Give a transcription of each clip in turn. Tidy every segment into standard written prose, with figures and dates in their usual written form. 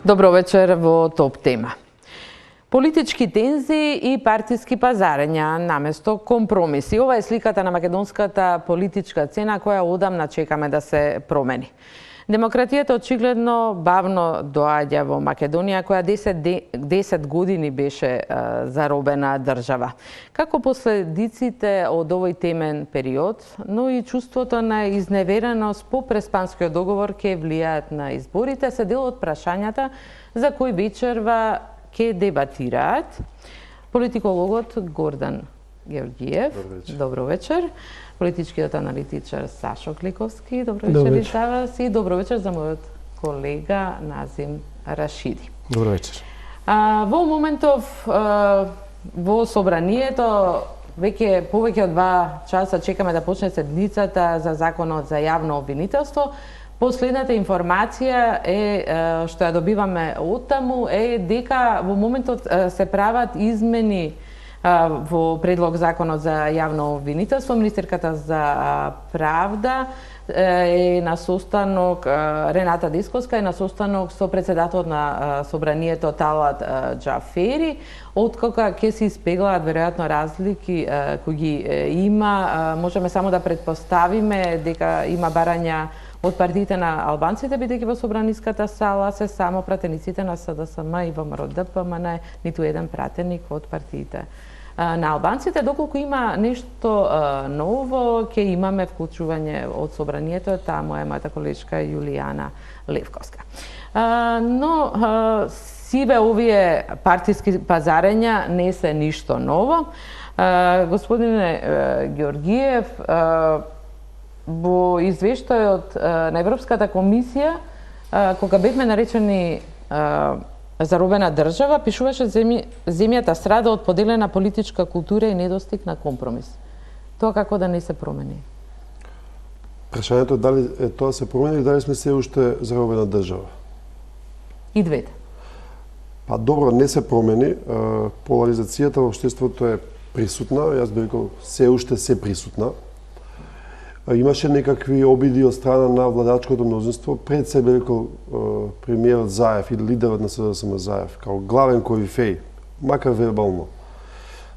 Добро вечер во Топ тема. Политички тензии и партиски пазарења наместо компромиси. Ова е сликата на македонската политичка сцена која одамна чекаме да се промени. Демократијата очигледно бавно доаѓа во Македонија, која 10 години беше заробена држава. Како последиците од овој темен период, но и чувството на изневереност по преспанскиот договор ќе влијаат на изборите, се дел од прашањата за кои вечерва ќе дебатираат политикологот Гордан Георгиев. Добро вечер. Политичкиот аналитичар Сашо Кликовски. Добро вечер и за вас и добро вечер за мојот колега Назим Рашиди. Добро вечер. Во моментов во собранието веќе повеќе од 2 часа чекаме да почне седницата за законот за јавно обвинителство. Последната информација е што ја добиваме од таму е дека во моментот се прават измени во предлог законот за јавно обвинителство. Министерката за правда е на состанок, Рената Десковска е на состанок со председателот на собранието Талат Џафери, откако ќе се испеглаат веројатно разлики кои ги има. Можеме само да предпоставиме дека има барања од партиите на албанците, бидејќи во собраниската сала се само пратениците на СДСМ и ВМРО-ДПМН, ниту еден пратеник од партиите на албанците. Доколку има нешто ново, ќе имаме вклучување од собранието, таму е мојата колешка Јулијана Левковска. Но сиве овие партиски пазарења не се ништо ново. Господине Георгиев, во извештајот на Европската комисија, кога бевме наречени заробена држава, пишуваше земјата страда од поделена политичка култура и недостиг на компромис. Тоа како да не се промени? Прашањето е дали тоа се промени или дали сме се уште заробена држава? И двете. Па добро, не се промени. Поларизацијата во општеството е присутна, јас би рекол се уште се присутна. Имаше некакви обиди од страна на владачкото мнозинство, пред себе рекол премиерот Заев или лидерот на СДСМ Заев, као главен корифеј, макар вербално,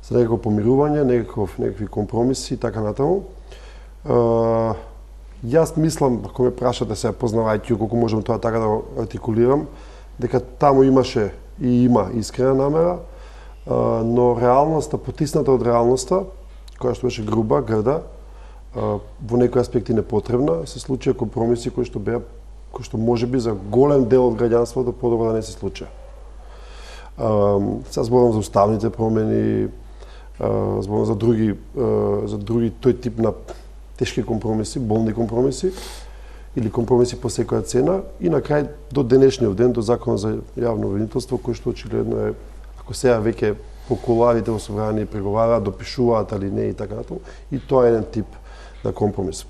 за некако помирување, некакви компромиси и така натаму. Јас мислам, ако ме прашате сега, познавајќи колку можам тоа така да го артикулирам, дека таму имаше и има искрена намера, но реалноста, потисната од реалноста, која што беше груба, грда, во некои аспекти непотребна, се случија компромиси кои што можеби за голем дел од граѓанството подобро да не се случија. Сега зборам за уставните промени, зборам за други тој тип на тешки компромиси, болни компромиси или компромиси по секоја цена и на крај до денешниот ден до законот за јавно обвинителство кој што очигледно е, ако сега веќе по кулоарите во собрание преговараат, допишуваат али не и така натаму, и тоа е еден тип на компромис.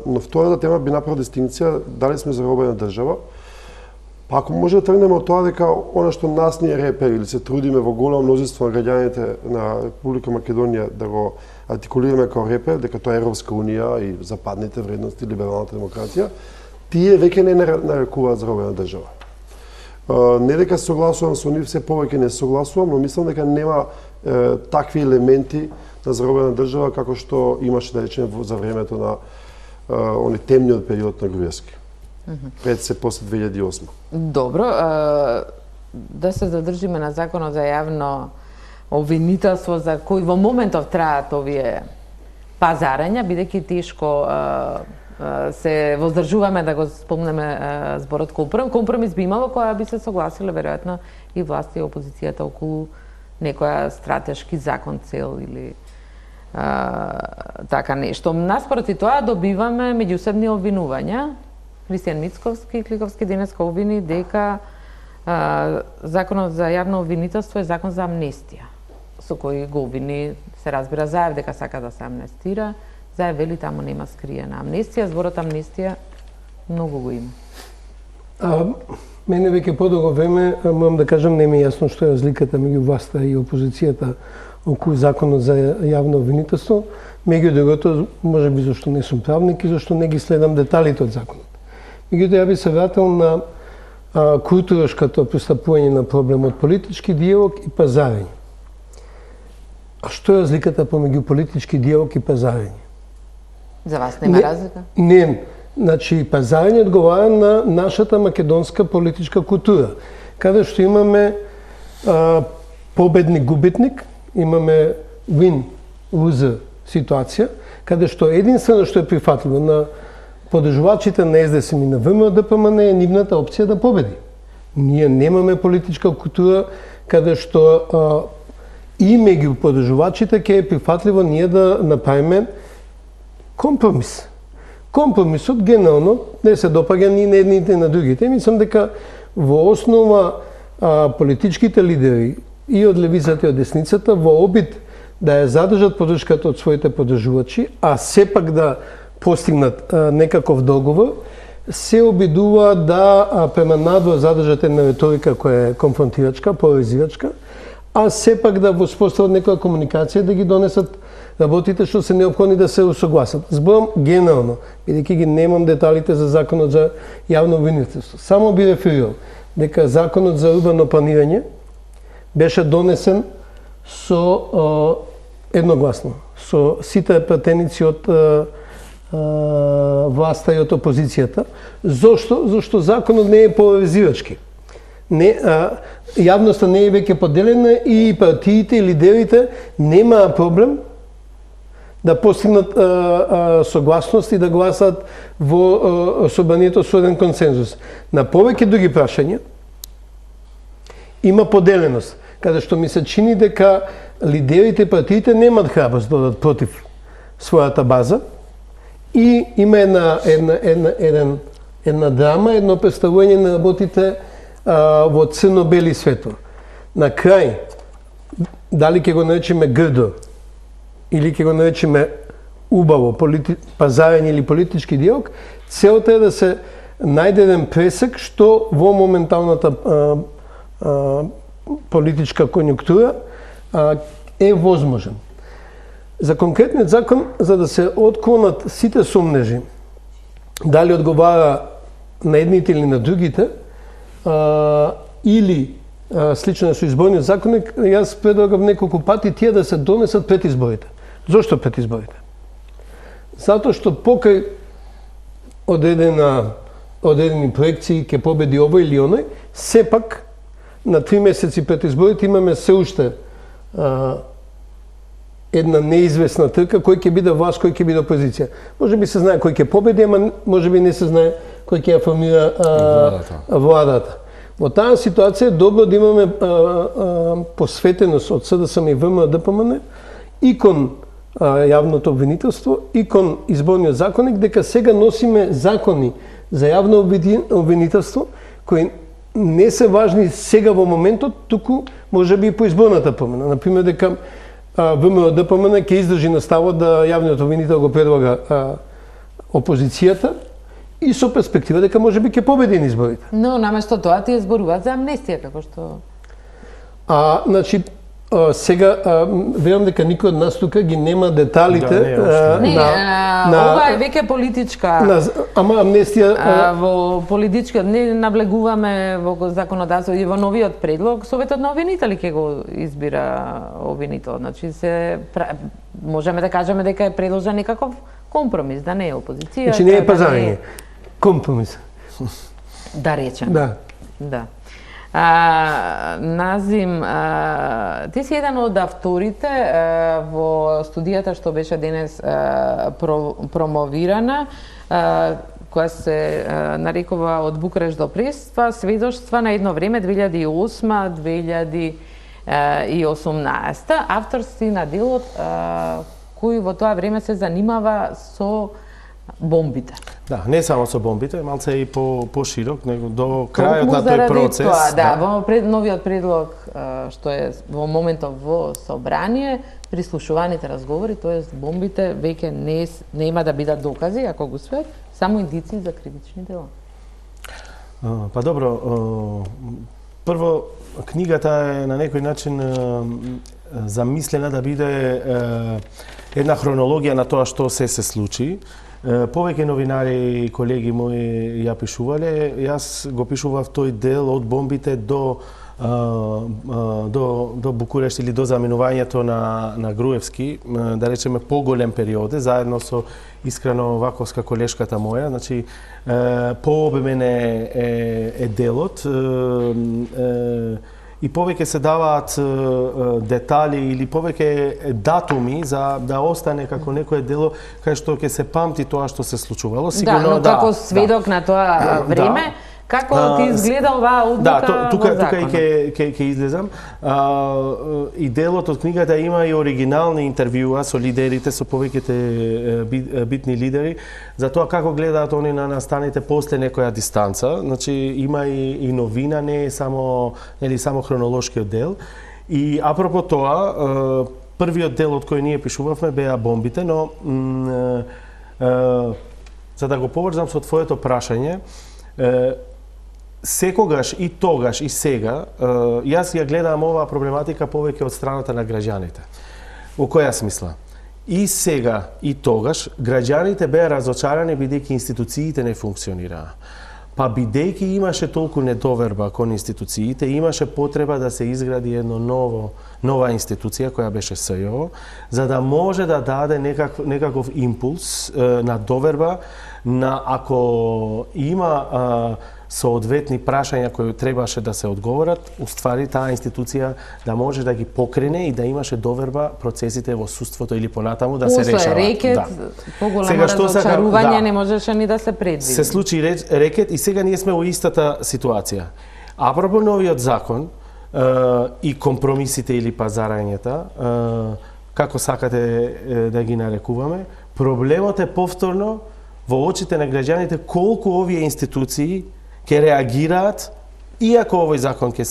Но втората тема би направил дистинкција дали сме заробена држава. Па ако може да тргнеме од тоа дека она што нас ни е репер или се трудиме во големо мнозинство на граѓаните на Република Македонија да го артикулираме како репер, дека тоа е Европска унија и западните вредности, либералната демократија, тие веќе не нарекуваат заробена држава. Не дека се согласувам со нив, се повеќе не се согласувам, но мислам дека нема такви елементи на заробена држава како што имаше да речеме за времето на оној темниот период на Груевски. Пред се после 2008. Добро, да се задржиме на законот за јавно обвинителство за кој во моментов траат овие пазарења, бидејќи тешко се воздржуваме да го спомнеме зборот компромис би имало која би се согласиле веројатно и власти и опозицијата околу некоја стратешки закон, цел или така нешто. Наспроти тоа добиваме меѓусебни обвинувања. Христијан Мицковски и Кликовски денеска обвини дека законот за јавно обвинителство е закон за амнестија, со кој го обвини, се разбира, Заев дека сака да се амнестира. Заев вели таму нема скриена амнестија, зборот амнестија многу го има. Мене веќе подолго време, морам да кажам, не ми е јасно што е разликата меѓу власта и опозицијата околу законот за јавно обвинителство. Меѓу другото, може би зашто не сум правник и зашто не ги следам деталите од законот. Меѓутоа, ја би се вратил на културашкото пристапување на проблемот политички диалог и пазарење. А што е разликата помеѓу политички диалог и пазарење? За вас нема разлика? Не, значи пазарење одговара на нашата македонска политичка култура, каде што имаме победник губитник, имаме win-loser ситуација, каде што единствено што е прифатливо на подржувачите на СДСМ и на ВМРО-ДПМН е нивната опција да победи. Ние немаме политичка култура каде што и меѓу подржувачите ќе е прифатливо ние да направиме компромис. Компромисот генерално не се допаѓа ни на едните и на другите. Мислам дека во основа политичките лидери и од левицата и од десницата во обид да ја задржат поддршката од своите поддржувачи, а сепак да постигнат некаков договор, се обидува да према надвор задржат една риторика која е конфронтирачка, поларизирачка, а сепак да воспостават некоја комуникација да ги донесат работите што се неопходни да се усогласат. Зборам генерално, бидејќи ги немам деталите за законот за јавно обвинителство. Само би реферирал дека законот за урбано планирање беше донесен со едногласно, со сите пратеници од власта и од опозицијата. Зошто? Зашто законот не е поларизирачки. Јавноста не е веќе поделена и партиите и лидерите немаа проблем да постигнат согласност и да гласат во собранието со еден консензус. На повеќе други прашања има поделеност, каде што ми се чини дека лидерите и партиите немаат храброст да одат против својата база и има една драма, едно представување на работите во црно-бели светло. На крај, дали ќе го наречеме грдо или ќе го наречеме убаво пазарење или политички диалог, целта е да се најде еден пресек што во моменталната политичка конјунктура е возможен. За конкретниот закон, за да се отклонат сите сомнежи, дали одговара на едните или на другите, или слично со изборниот законник, јас предлагам неколку пати тие да се донесат пред изборите. Зошто пред изборите? Затоа што покрај одредени проекции ќе победи овој или оној, сепак на 3 месеци пред изборите имаме се уште една неизвестна трка кој ќе биде власт, кој ќе биде опозиција. Може би се знае кој ќе победи, ама може би не се знае кој ќе ја формира владата. Во таа ситуација е добро да имаме посветеност од СДСМ и ВМРО-ДПМН и кон јавното обвинителство и кон изборниот законник, дека сега носиме закони за јавно обвинителство кои не се важни сега во моментот, туку може би и по изборната промена. Например, дека ВМРО-ДПМН ќе издржи на ставот да јавниот обвинител го предлага опозицијата и со перспектива дека може би ќе победи на изборите. Но наместо тоа тие зборуваат за амнестија, како што... Значи, сега верувам дека никој од нас тука ги нема деталите ова е веќе политичка. Ама амнестија во политичкиот не наблегуваме во законодавство и во новиот предлог Советот на обвинители ќе го избира обвинител. Значи можеме да кажеме дека е предложен некаков компромис, да не е опозиција. Значи не е пазарење. Компромис. Да речем. Да. Назим, ти си еден од авторите во студијата што беше денес промовирана, која се нарекува од Букуреш до Преспа, сведоштва на едно време 2008-2018. Автор си на делот кој во тоа време се занимава со бомбите. Да, не само со бомбите, малце и поширок, него до крајот на тој процес. Тоа, во новиот предлог што е во моментов во собрание, прислушуваните разговори, тоест бомбите веќе нема да бидат докази, ако го свет, само индици за кривични дела. Па добро, прво книгата е на некој начин замислена да биде една хронологија на тоа што се случи. Повеќе новинари и колеги мои ја пишувале, јас го пишував тој дел од бомбите до Букурешт или до заминувањето на Груевски, да речеме поголем период, заедно со Искрено Ваковска, колешката моја, значи пообемен е делот и повеќе се даваат детали или повеќе датуми за да остане како некое дело кај што ќе се памти тоа што се случувало. Сигурно, но како сведок на тоа време, како ти изгледа оваа одлука тука во законот? ќе излезам. И делот од книгата има и оригинални интервјуа со лидерите, со повеќите битни лидери, за тоа како гледаат они на настаните после некоја дистанца. Значи, има и новина, не е само хронолошкиот дел. И апропо тоа, првиот дел од кој ние пишувавме беа бомбите, но за да го поврзам со твоето прашање, секогаш и тогаш и сега, јас ја гледам оваа проблематика повеќе од страната на граѓаните. Во која смисла? И сега и тогаш граѓаните беа разочарани бидејќи институциите не функционираа. Па бидејќи имаше толку недоверба кон институциите, имаше потреба да се изгради нова институција која беше СЈО, за да може да даде некаков импулс на доверба на ако има соодветни прашања кои требаше да се одговорат, уствари таа институција да може да ги покрене и да имаше доверба процесите во судството или понатаму да се решават. После рекет, поголемо разочарување не можеше ни да се предвиди. Се случи рекет и сега ние сме во истата ситуација. Апропо новиот закон и компромисите или пазарањата, како сакате да ги нарекуваме, проблемот е повторно во очите на граѓаните колку овие институции ќе реагираат иако овој закон ќе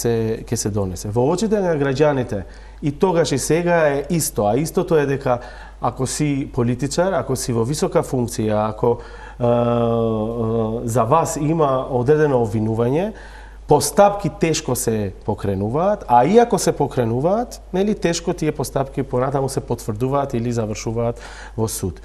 се донесе. Во очите на граѓаните и тогаш и сега е исто, а истото е дека ако си политичар, ако си во висока функција, ако за вас има одредено обвинување, постапки тешко се покренуваат, а иако се покренуваат, нели тешко тие постапки понатаму се потврдуваат или завршуваат во суд.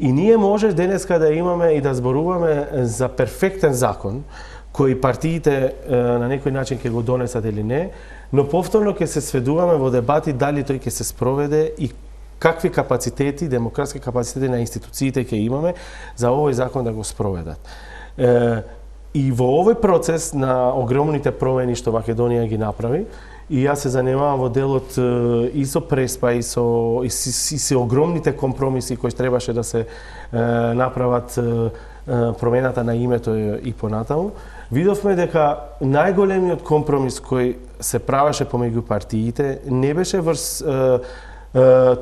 И ние може денеска да имаме и да зборуваме за перфектен закон, кој партиите на некој начин ќе го донесат или не, но повторно ќе се сведуваме во дебати дали тој ќе се спроведе и какви капацитети, демократски капацитети на институциите ќе имаме за овој закон да го спроведат. И во овој процес на огромните промени што Македонија ги направи, и јас се занимавам во делот и со Преспа, и со огромните компромиси кои требаше да се направат промената на името и понатаму, видовме дека најголемиот компромис кој се правеше помеѓу партиите не беше врз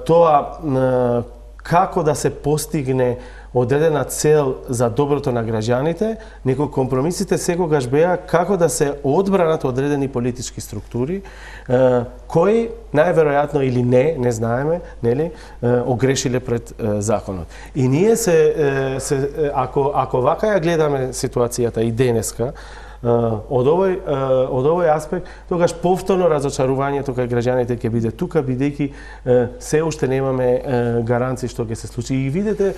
тоа како да се постигне одредена цел за доброто на граѓаните, него компромисите секогаш беа како да се одбранат одредени политички структури, кои најверојатно или не знаеме, нели, огрешиле пред законот. И ние ако вака ја гледаме ситуацијата и денеска, од овој аспект, тогаш повторно разочарувањето кај граѓаните ќе биде тука, бидејќи се уште немаме гаранции што ќе се случи. И видите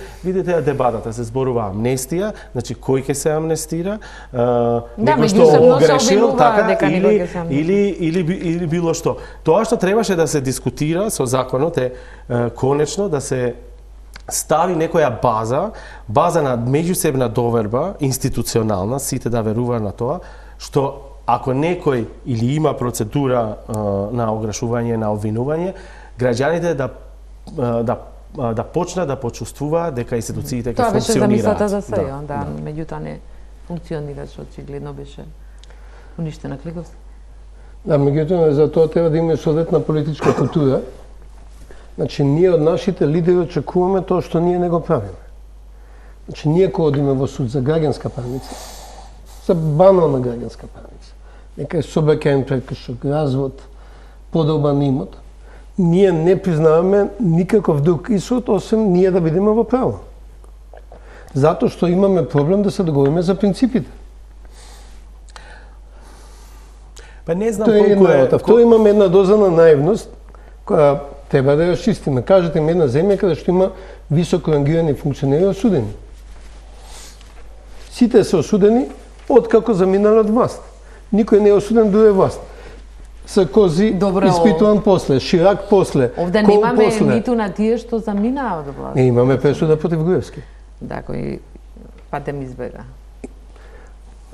дебатата, се зборува амнестија, значи кој ќе се амнестира, некој што огрешил, така, или било што. Тоа што требаше да се дискутира со законот е конечно да се стави некоја база на меѓусебна доверба, институционална, сите да веруваат на тоа, што ако некој или има процедура на ограшување, на обвинување, граѓаните да почнат да почувствуваат дека институциите ќе функционираат. Тоа беше замислата за СЈО, да, меѓутоа не функционираше, очигледно беше уништена кликовска. Да, меѓутоа за тоа треба да има соодветна политичка култура. Значи, ние од нашите лидери очекуваме тоа што ние не го правиме. Значи, ние кога одиме во суд за граѓанска парница, за банална граѓанска парница, нека е собраќаен прекршок, развод, подоба на имот, ние не признаваме никаков друг исход, освен ние да бидеме во право. Затоа што имаме проблем да се договориме за принципите. Па не знам колку е... Второ имаме една доза на наивност, која треба да ја расчистиме. Кажете ми една земја каде што има високо рангирани функционери осудени. Сите се осудени откако заминале од власт. Никој не е осуден да е власт. Саркози Добро, испитуван после, Ширак после, Овде Кол немаме после. ниту на тие што заминаа од власт. Не имаме пресуда против Груевски. Да, кој патем избега.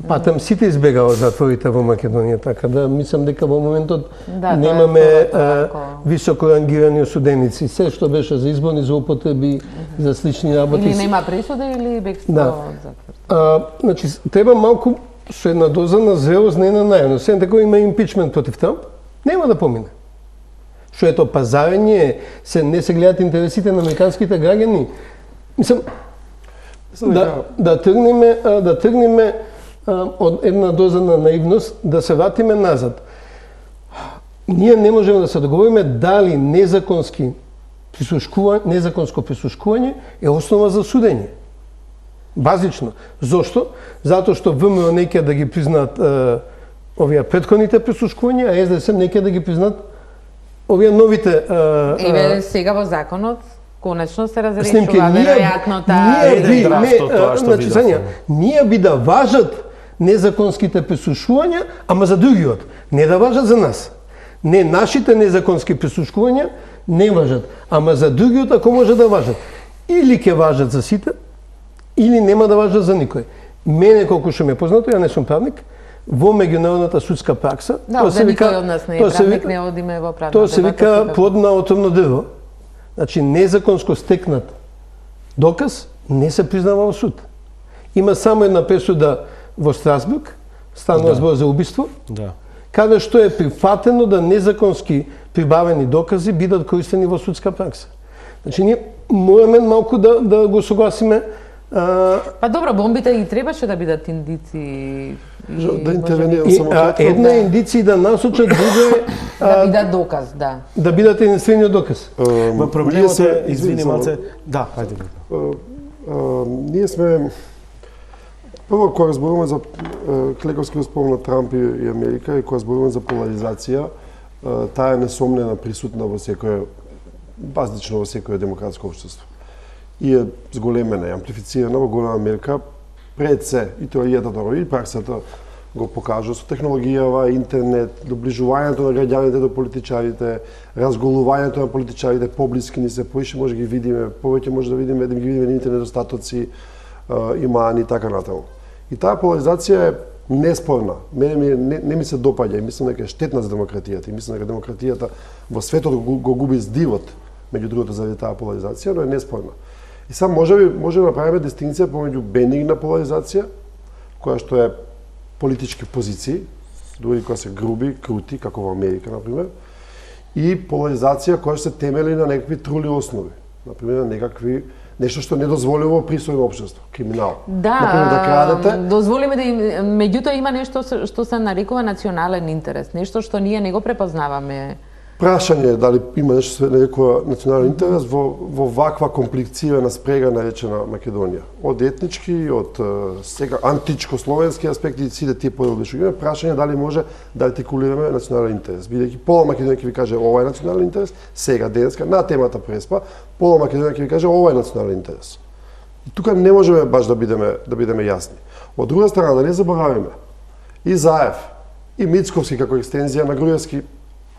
Патем сите избегава затворите во Македонија, така да мислам дека во моментот Да, немаме тоа е тоа, високо рангирани осуденици. Се што беше за изборни злоупотреби, за слични работи. Или нема пресуда или бегство Да. од затвор. Значи, треба малку со една доза на зрелост, не на наивност. Сен така има импичмент против Трамп, нема да помине. Што е тоа пазарење, не се гледат интересите на американските граѓани. Мислам, да тргнеме од една доза на наивност, да се вратиме назад. Ние не можеме да се договориме дали незаконско присушкување е основа за судење. Базично. Зошто? Затоа што ВМРО не ќе да ги признаат овие претходните присушкувања, а СДСМ не ќе да ги признаат овие новите Еве сега во законот конечно се снимки. разрешува веројатно Ние би да важат незаконските присушувања, ама за другиот, не да важат за нас. Не нашите незаконски присушкувања не важат, ама за другиот ако може да важат. Или ќе важат за сите, или нема да важат за никој. Мене колку што ме познато, ја не сум правник, во меѓународната судска пракса, Да, овде никој од нас не е правник, не одиме во правна тоа се вика плод на отровно дрво. Значи, незаконско стекнат доказ не се признава во суд. Има само една пресуда во Страсбург, станува збор за убиство, каде што е прифатено да незаконски прибавени докази бидат користени во судска пракса. Значи, ние мораме малку да го согласиме. Па добро, бомбите и требаше да бидат индици. Да интервенирам само кратко. Една индиција да насочат, друга е да бидат доказ, да. Да бидат единствениот доказ. Во проблемот е, извини малце, да, ајде. Ние сме прво кога зборуваме за Клековски спомна Трамп и Америка и кога зборуваме за поларизација, таа е несомнена присутна во секое базично во секое демократско општество. И е зголемена, амплифицирана во голема мерка пред се и теоријата и праксата го покажува со технологијава, интернет, доближувањето на граѓаните до политичарите, разголувањето на политичарите поблиски ни се, поише може ги видиме, повеќе може да видиме нивните недостатоци, и мани и така натаму. И таа поларизација е неспорна. Мене не ми се допаѓа и мислам дека е штетна за демократијата и мислам дека демократијата во светот го губи здивот, меѓу другото заради таа поларизација, но е неспорна. И сам може да направиме дистинција помеѓу бенигна поларизација, која што е политички позиции, дури која се груби, крути, како во Америка, например, и поларизација која се темели на некакви трули основи. Например, некакви нешто што не дозволува присвоено општество, криминал. Да, например, да крадете. Дозволиме да меѓутоа има нешто што се нарекува национален интерес, нешто што ние не го препознаваме. Прашање е дали има нешто се нарекува национален интерес во ваква комплицирана спрега наречена Македонија. Од етнички, од сега античко-словенски аспекти и сите тие подели што има, прашање дали може да артикулираме национален интерес. Бидејќи пола Македонија ќе ви каже ова е национален интерес, сега денеска на темата Преспа, пола Македонија ќе ви каже ова е национален интерес. И тука не можеме баш да бидеме јасни. Од друга страна да не заборавиме и Заев и Мицковски како екстензија на Груевски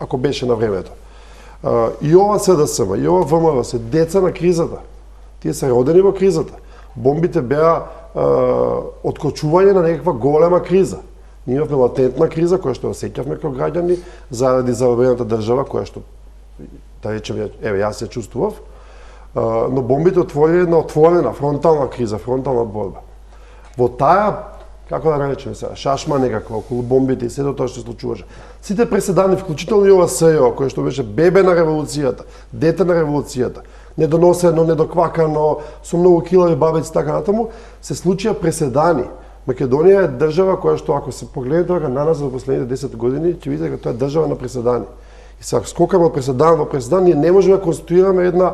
ако беше на времето. И ова СДСМ, и ова ВМРО се деца на кризата. Тие се родени во кризата. Бомбите беа откочување на некаква голема криза. Ние имавме латентна криза, која што осеќавме како граѓани, заради заробената држава, која што, да речеме, јас се чувствував, но бомбите отворија една отворена, фронтална криза, фронтална борба. Во таа како да речеме сега, шашма некаква околу бомбите и сето тоа што се случуваше. Сите преседани, вклучително и ова СЈО, кој што беше бебе на револуцијата, дете на револуцијата, недоносено, недоквакано, со многу килови бабици така натаму, се случија преседани. Македонија е држава која што ако се погледнете дека на нас во последните 10 години, ќе видите дека тоа е држава на преседани. И сега скокаме од преседан во преседан, ние не можеме да конституираме една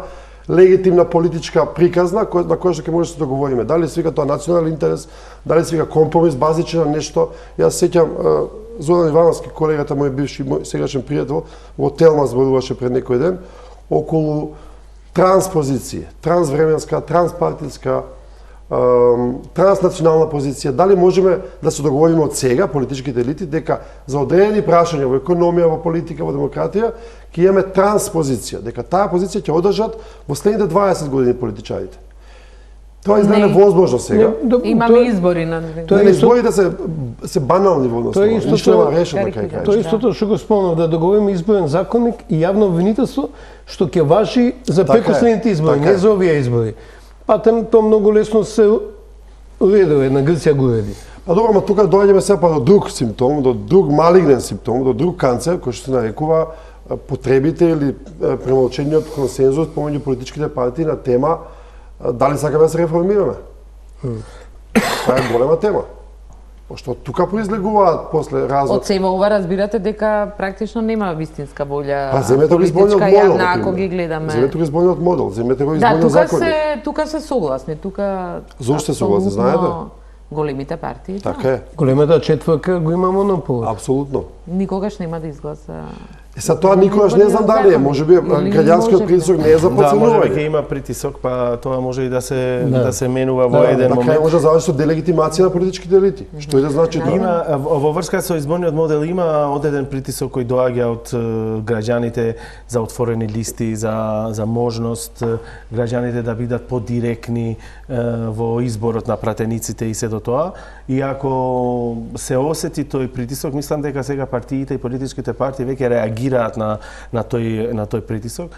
легитимна политичка приказна на која што ќе може да се договориме. Дали се вика тоа национален интерес, дали се вика компромис базичен на нешто. Јас сеќам Зоран Ивановски, колегата мој бивши сегашен пријател, во Телма зборуваше пред некој ден околу транспозиција, трансвременска, транспартиска транснационална позиција, дали можеме да се договориме од сега, политичките елити, дека за одредени прашања во економија, во политика, во демократија, ќе имаме транспозиција, дека таа позиција ќе одржат во следните 20 години политичарите. Тоа изгледа невозможно сега. Имаме избори на Изборите се банални во однос. Ништо нема решено на крај крај. Тоа истото што го спомнав, да договориме изборен законник и јавно обвинителство што ќе важи за прекоследните избори, не за овие избори. Па тоа многу лесно се уредува, на Грција го уреди. А добро, ама тука доаѓаме сега па до друг симптом, до друг малигнен симптом, до друг канцер кој што се нарекува потребите или премолчениот консензус помеѓу политичките партии на тема дали сакаме да се реформираме. Тоа е голема тема. Пошто тука произлегуваат после разлог. Од сева ова разбирате дека практично нема вистинска волја. Па земете го изборниот политичка модел, јавна, ако ги гледаме. Земете го изборниот модел, земете го Да, изборниот закони. тука се согласни, тука Зошто се согласни, знаете? Големите партии, Така е, Големата четврка го има монопол. апсолутно. никогаш нема да изгласа. Тоа никогаш не знам дали е, можеби граѓанскиот притисок не е за Да, може подценување. ќе има притисок, па тоа може и да се Да. менува во еден На крај момент. може да заврши со делегитимација на политичките елити. Што и да значи тоа? Има во врска со изборниот модел има одреден притисок кој доаѓа од граѓаните за отворени листи, за можност граѓаните да бидат подиректни во изборот на пратениците и се до тоа. И ако се осети тој притисок, мислам дека сега партиите и политичките партии веќе реагираат на тој притисок.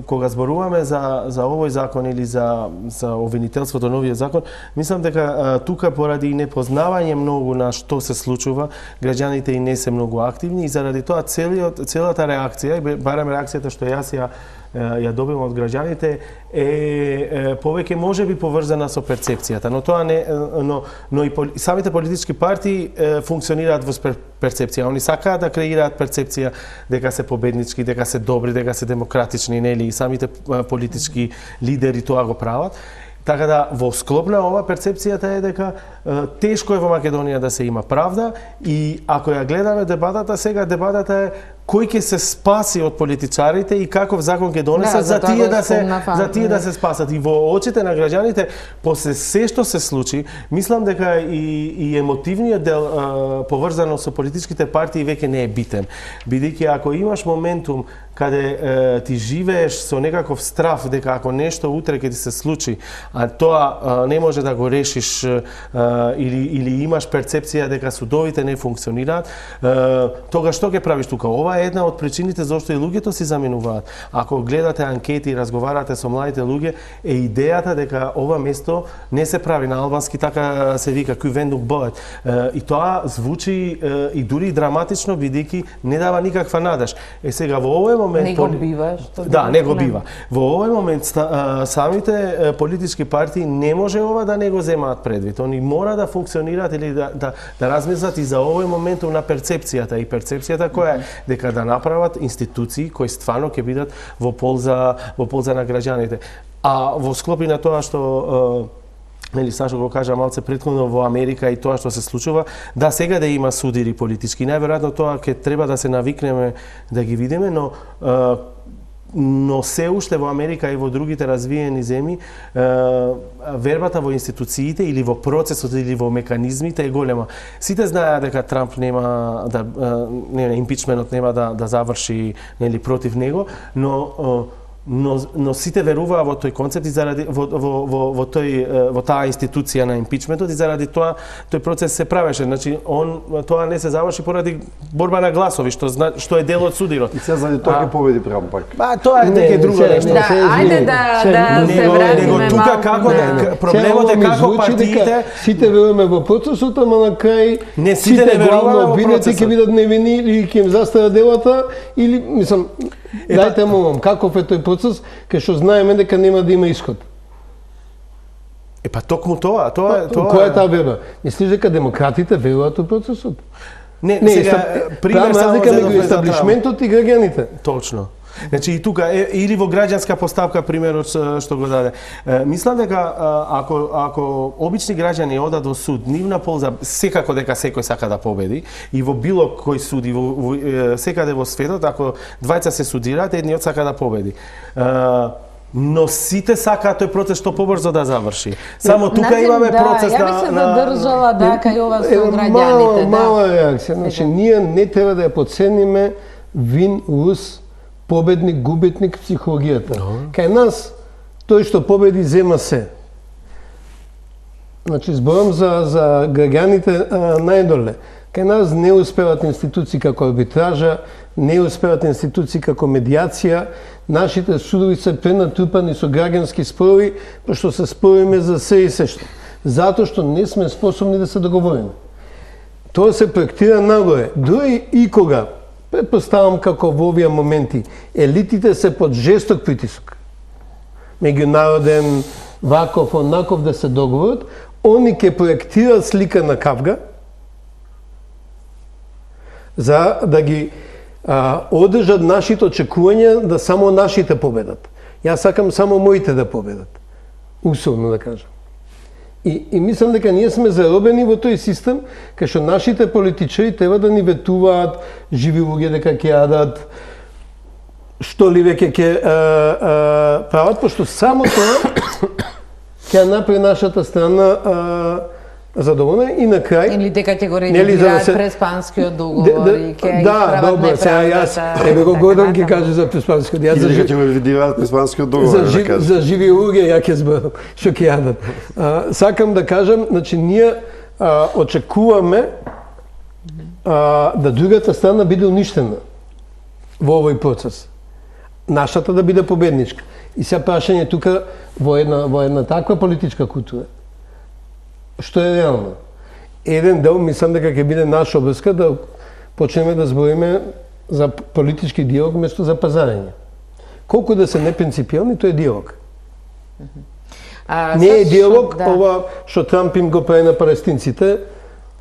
Кога зборуваме за овој закон или за обвинителството, новиот закон, мислам дека тука поради непознавање многу на што се случува, граѓаните и не се многу активни и заради тоа целата реакција, барем реакцијата што јас ја добивам од граѓаните е повеќе можеби поврзана со перцепцијата, но тоа не но и самите политички партии функционираат во перцепција. Они сакаат да креираат перцепција дека се победнички, дека се добри, дека се демократични, нели, и самите политички лидери тоа го прават. Така да, во склоп на ова, перцепцијата е дека тешко е во Македонија да се има правда и ако ја гледаме дебатата, сега дебатата е кој ќе се спаси од политичарите и каков закон ќе донесат за тие да се спасат. И во очите на граѓаните, после се што се случи, мислам дека и емотивниот дел поврзано со политичките партии веќе не е битен. Бидејќи ако имаш моментум каде ти живееш со некаков страф дека ако нешто утре ќе ти се случи, а тоа не може да го решиш или имаш перцепција дека судовите не функционираат, тогаш што ќе правиш тука? Ова е една од причините зашто и луѓето си заменуваат. Ако гледате анкети и разговарате со младите луѓе, е идејата дека ова место не се прави на албански, така се вика кювендук боет. И тоа звучи и дури драматично, бидејќи не дава никаква надеж. Сега во овој момент не го бива, да, не го бива. Во овој момент самите политички партии не може ова да не го земаат предвид. Они мора да функционираат или да размислат и за овој момент на перцепцијата и перцепцијата која е дека да направат институции кои стварно ќе бидат во полза на граѓаните. А во склопи на тоа што нели Сашо го кажа малце претходно во Америка и тоа што се случува, да сега да има судири политички. Најверојатно тоа ќе треба да се навикнеме да ги видиме, но се уште во Америка и во другите развиени земји вербата во институциите или во процесот или во меканизмите е голема. Сите знаеа дека Трамп нема да импичментот нема да заврши нели против него, но сите веруваа во тој концепт и заради во таа институција на импичментот и заради тоа тој процес се правеше. Значи тоа не се заврши поради борба на гласови, што е дел од судирот. И се заради тоа ќе победи Трамп пак. Па тоа е дека друго нешто. Да, ајде да се вратиме тука како проблемот е како партиите сите веруваме во процесот, ама на крај не сите не веруваме во процесот. ќе бидат невини или ќе им застара делата или мислам дајте молам, каков е тој процес, кај што знаеме дека нема да има исход. Па токму тоа. Која е таа верба? Мислиш дека демократите веруваат во процесот? Не, сега пример само разлика меѓу естаблишментот и граѓаните. Точно. Значи и тука или во граѓанска постапка примерот што го даде. Мислам дека ако обични граѓани одат во суд, нивна полза секако дека секој сака да победи и во било кој суд и секаде во светот, ако двајца се судираат, едниот сака да победи. но сите сакаат тој процес што побрзо да заврши. Само тука Назим, имаме процес ја би се задржала кај ова со граѓаните. Мала реакција. Значи, ние не треба да ја подцениме win-lose, победник, губитник, психологијата. Кај нас, тој што победи зема се. Значи, зборам за граѓаните најдоле. Кај нас не успеват институции како арбитража, не успеват институции како медијација, нашите судови се пренатрупани со граѓански спорови, пошто се спориме за се и се што. Затоа што не сме способни да се договориме. Тоа се проектира нагоре. Дури и кога, предпоставам како во овие моменти, елитите се под жесток притисок. Меѓународен, ваков, онаков да се договорат, они ќе проектираат слика на кавга, за да ги одржат нашите очекувања да само нашите победат. Јас сакам само моите да победат. Усовно да кажам. И мислам дека ние сме заробени во тој систем, кај што нашите политичари треба да ни ветуваат, живи луѓе дека ќе јадат, што ли веќе ќе прават, пошто само тоа ќе направи нашата страна задоволна и на крај или дека ќе го редигираат преспанскиот договор и ќе исправат неправдата. Еве го Гордан ќе каже за преспанскиот. Јас за дека ќе го редигираат преспанскиот договор. За живи луѓе ја ќе зборам што ќе јадат. Сакам да кажам, значи ние очекуваме да другата страна биде уништена во овој процес. Нашата да биде победничка. И сега прашање тука во една таква политичка култура. Што е реално? Еден дел, мислам дека ќе биде наша обврска да почнеме да збориме за политички диалог место за пазарење. Колку да се непринципиални, тоа е диалог. Не е диалог ова што Трамп им го прави на палестинците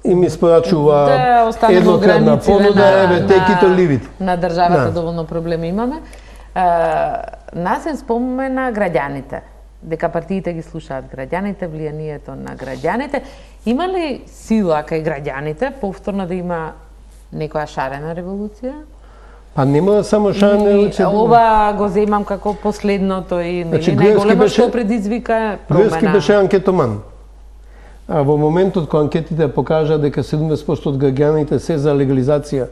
и ми спорачува еднократна понуда, еве take it or leave it. На државата доволно проблеми имаме. Насен спомена граѓаните, дека партиите ги слушаат граѓаните, влијанието на граѓаните. Има ли сила кај граѓаните повторно да има некоја шарена револуција? Па нема само шарена револуција. Ова го земам како последното и најголемо што предизвика промена. Груевски беше анкетоман. А во моментот кога анкетите покажа дека 70% од граѓаните се за легализација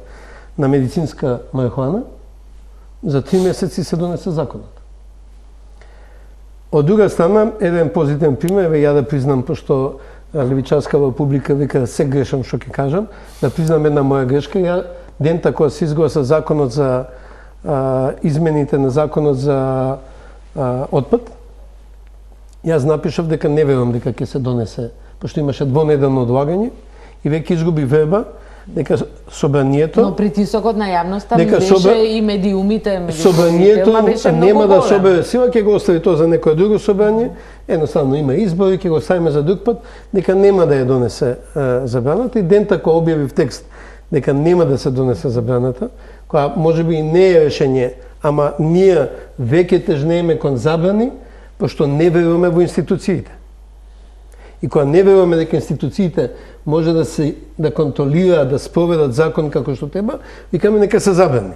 на медицинска марихуана, за 3 месеци се донесе законот. Од друга страна, еден позитивен пример, ја да признам, пошто Левичарскава публика вика се грешам што ќе кажам, да признам една моја грешка. Ја дента кога се изгласа законот за измените на законот за отпад, јас напишав дека не верувам дека ќе се донесе, пошто имаше двонеделно одлагање и веќе изгуби верба дека собранието. Но притисокот на јавноста беше и медиумите, собранието нема да собере сила, ќе го остави тоа за некој друго собрание. Едноставно има избори, ќе го ставиме за друг пат, дека нема да ја донесе забраната. И дента кога објави в текст дека нема да се донесе забраната, која можеби и не е решение, ама ние веќе тежнееме кон забрани, пошто не веруваме во институциите. И кога не веруваме дека институциите може да контролираат, да спроведат закон како што треба, викаме нека се забрани.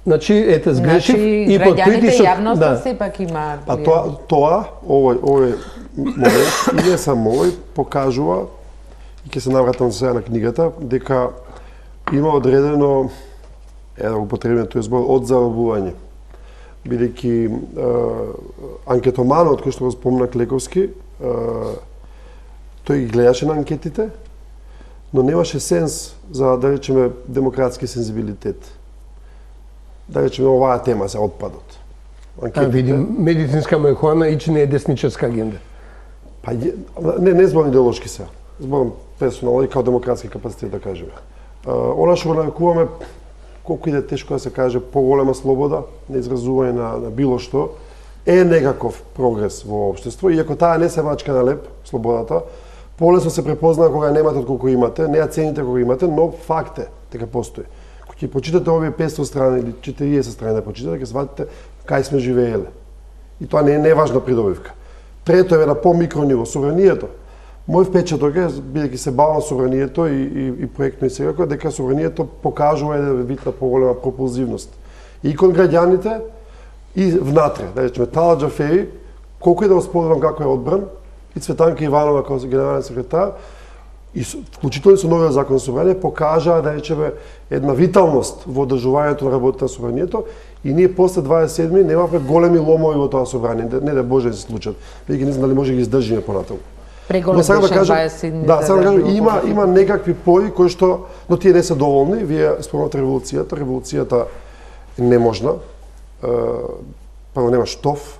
Значи, ете, сгрешив и под притисок. Јавноста сепак има. А овој момент, и не само овој, покажува, и ќе се навратам сега на книгата, дека има одредено, да го потребиме тој збор, од заробување. Бидејќи анкетоманот, кој што го спомна Клековски, тој ги гледаше на анкетите, но немаше сенс за, да речеме, демократски сензибилитет. Да речеме, оваа тема се отпадот. Види, медицинска марихуана ич не е десничарска агенда. Па, не зборам идеолошки сега. Зборам персонално и као демократски капацитет, да кажеме. Она што го нарекуваме, колку иде тешко да се каже, поголема слобода на изразување на било што, е некаков прогрес во општество, иако таа не се вачка на леп, слободата, полесно се препознава кога немате колку имате, не ја цените кога имате, но факт е дека постои. Кога ќе прочитате овие 500 страни или 40 страни да прочитате, ќе сватите кај сме живееле. И тоа не е неважна придобивка. Трето е на по-микро ниво, собранието. Мој впечаток е, бидејќи се бавам собранието и проектно и секако, дека собранието покажува една вид на поголема пропулзивност. И кон граѓаните, И внатре, да речеме, Талат Џафери, колку и да оспорвам како е одбран, и Цветанка Иванова како генерален секретар, и вклучително со новиот закон за собрание, покажаа, да речеме, една виталност во одржувањето на работата на собранието, и ние после 27 немавме големи ломови во тоа собрание, не да Боже се случат, веќе не знам дали може да ги издржиме понатаму. Преголем беше 27 да, сакам да кажам, има некакви пори кои што, но тие не се доволни, вие спомнате револуцијата е неможна, прво нема штоф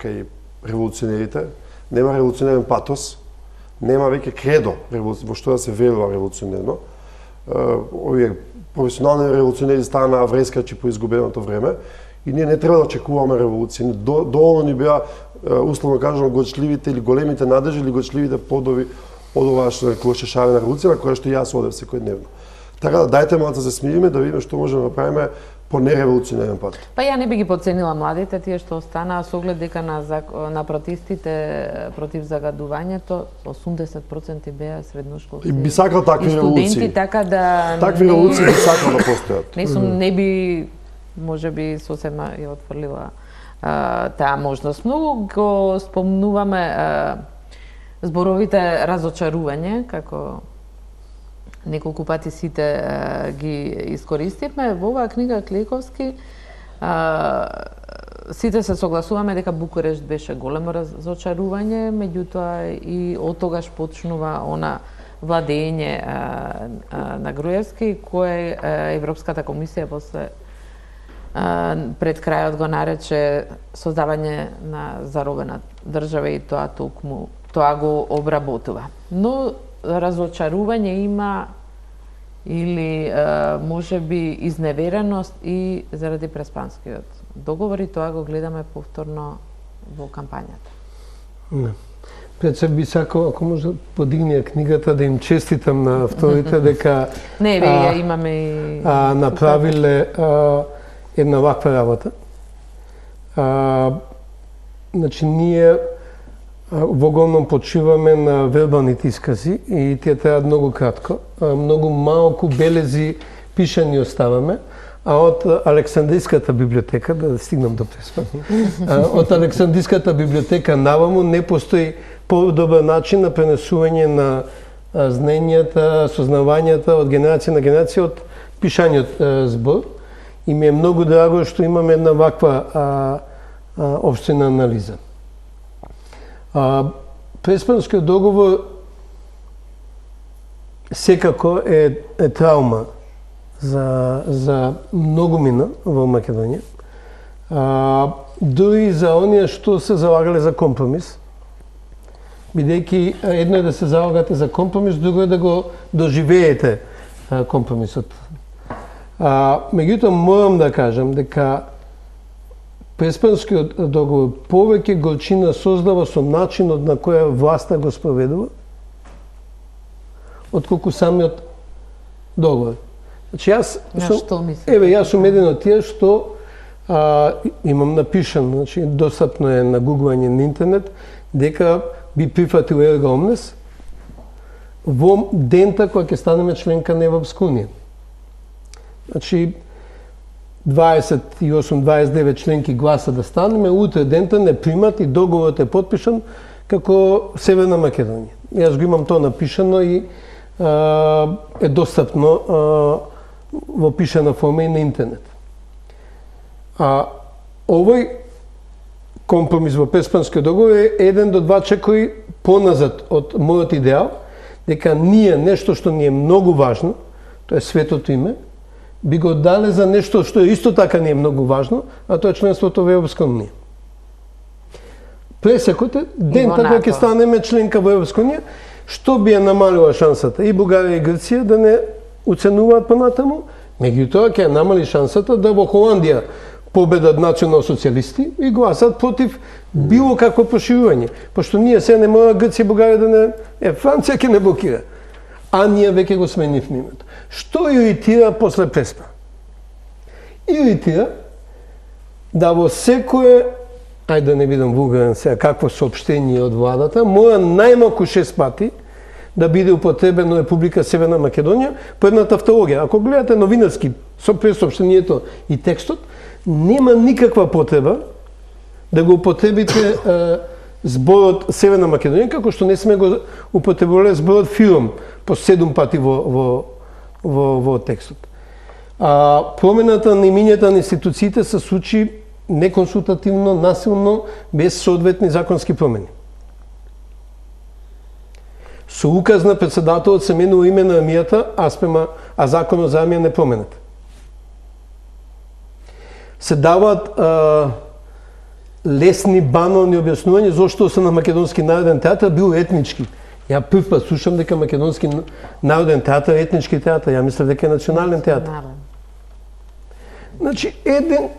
кај револуционерите, нема револуционерен патос, нема веќе кредо во што да се верува револуционерно. Овие професионални револуционери станаа врескачи по изгубеното време и ние не треба да очекуваме револуција. Доволно ни беа, условно кажано, гочливите или големите надежи или гочливите подови од оваа што е шарена револуција, на која што јас одев секојдневно. Така да дајте малку да се смириме, да видиме што може да направиме по нереволуционерен пат. Па ја не би ги подценила младите, тие што останаа со оглед дека на протестите против загадувањето 80% беа средношколци. И би сакал такви револуции. Студенти, така да такви револуции би сакал да постојат. Не би можеби сосема ја отфрлила таа можност. Многу го спомнуваме зборовите разочарување, како неколку пати сите ги искористивме. Во оваа книга Клејковски сите се согласуваме дека Букурешт беше големо разочарување, меѓутоа и од тогаш почнува она владење на Груевски, кое Европската комисија после пред крајот го нарече создавање на заробена држава и тоа го обработува. Но разочарување има или можеби изневереност и заради Преспанскиот договор, и тоа го гледаме повторно во кампањата. Не. Пред се би сакал, ако може да подигне книгата, да им честитам на авторите дека не, ја имаме и направиле една ваква работа. Значи ние во големом почиваме на вербалните искази и тие траат многу кратко. Многу малку белези пишани оставаме, а од Александриската библиотека, да стигнам до Преспа, од Александриската библиотека наваму не постои подобар начин на пренесување на знаењата, сознавањата од генерација на генерација од пишаниот збор. И ми е многу драго што имаме една ваква општина анализа. Преспанскиот договор секако е траума за многумина во Македонија. Дури за оние што се залагале за компромис, бидејќи едно е да се залагате за компромис, друго е да го доживеете компромисот. Меѓутоа морам да кажам дека Преспанскиот договор повеќе горчина создава со начинот на која власта го спроведува, отколку самиот договор. Значи јас сум еден од тие што имам напишано, значи достапно е на гуглање на интернет, дека би прифатил ерга омнес во дента кога ќе станеме членка на Европска унија. Значи 28-29 членки гласа да станеме, утре дента не примат и договорот е подпишан како Северна Македонија. Јас го имам тоа напишано и е достапно во пишана форма и на интернет. Овој компромис во Преспанскиот договор е еден до два чекори поназад од мојот идеал, дека ние нешто што ни е многу важно, тоа е светото име, би го дале за нешто што исто така не е многу важно, а тоа е членството во Европска унија. Пресекоте, дента кога ќе станеме членка во Европска унија, што би ја намалила шансата и Бугарија и Грција да не уценуваат понатаму, меѓутоа ќе намали шансата да во Холандија победат национал-социјалисти и гласат против било какво проширување. Пошто ние се не мора Грција и Бугарија да не... Франција ќе не блокира. А ние веќе го сменивме името. Што иритира после Преспа? Иритира да во секое, ајде да не бидам вулгарен сега, какво соопштение од владата, мора најмалку 6 пати да биде употребено Република Северна Македонија по една тавтологија. Ако гледате новинарски со пресоопштението и текстот, нема никаква потреба да го употребите зборот Северна Македонија, како што не сме го употребувале зборот филм по 7 пати во текстот. Промената на имињата на институциите се случи неконсултативно, насилно, без соодветни законски промени. Со указ на председателот се менува име на армијата, а законот за армија не променет. Се дават лесни, банални објаснувања зошто се на Македонски народен театар бил етнички. Ја прв пат слушам дека Македонски народен театар е етнички театар, ја мислев дека е национален театар. Значи,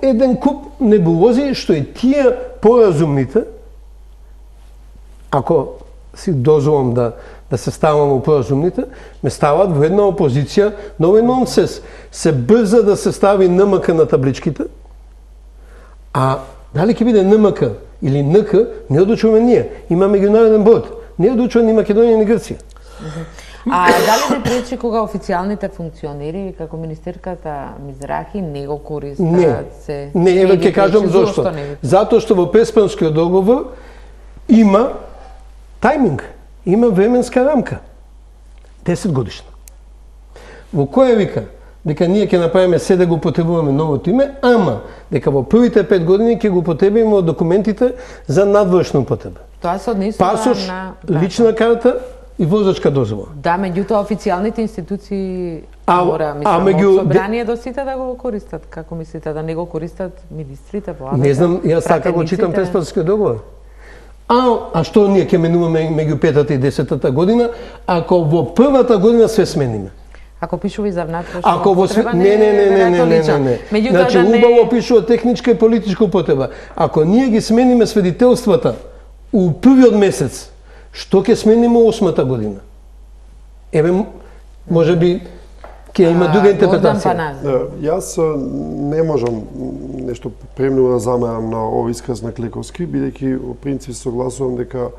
еден куп небулози, што и тие поразумните, ако си дозволам да се ставам во поразумните, ме стават во една опозиција, но е нонсенс. Се брза да се стави НМК на табличките, а дали ќе биде НМК или НК, не одлучуваме ние. Има меѓународен борд. Не одлучува ни Македонија ни Грција. А дали не пречи кога официјалните функционери, како министерката Мизрахи, не го користат? Не, еве ќе кажам зошто. Затоа што во Преспанскиот договор има тајминг, има временска рамка. 10 годишна. Во која вика дека ние ќе направиме се да го потребуваме новото име, ама дека во првите 5 години ќе го потребиме во документите за надворешна употреба. Тоа се однесува пасош, на лична карта и возачка дозвола. Да, меѓутоа официјалните институции мора, од собрание до сите да го користат. Како мислите да не го користат министрите, владата? Не знам, јас така го читам Преспанскиот договор. А што ние ќе менуваме меѓу 5-та и 10-та година, ако во првата година све смениме? Ако пишува и за внатрешна употреба, не. Значи, убаво пишува техничка и политичка употреба. Ако ние ги смениме свидетелствата у првиот месец, што ќе смениме 8-та година? Еве, може би, ќе има друга интерпретација. Јас не можам нешто премногу да замерам на овој исказ на Клековски, бидејќи во принцип согласувам дека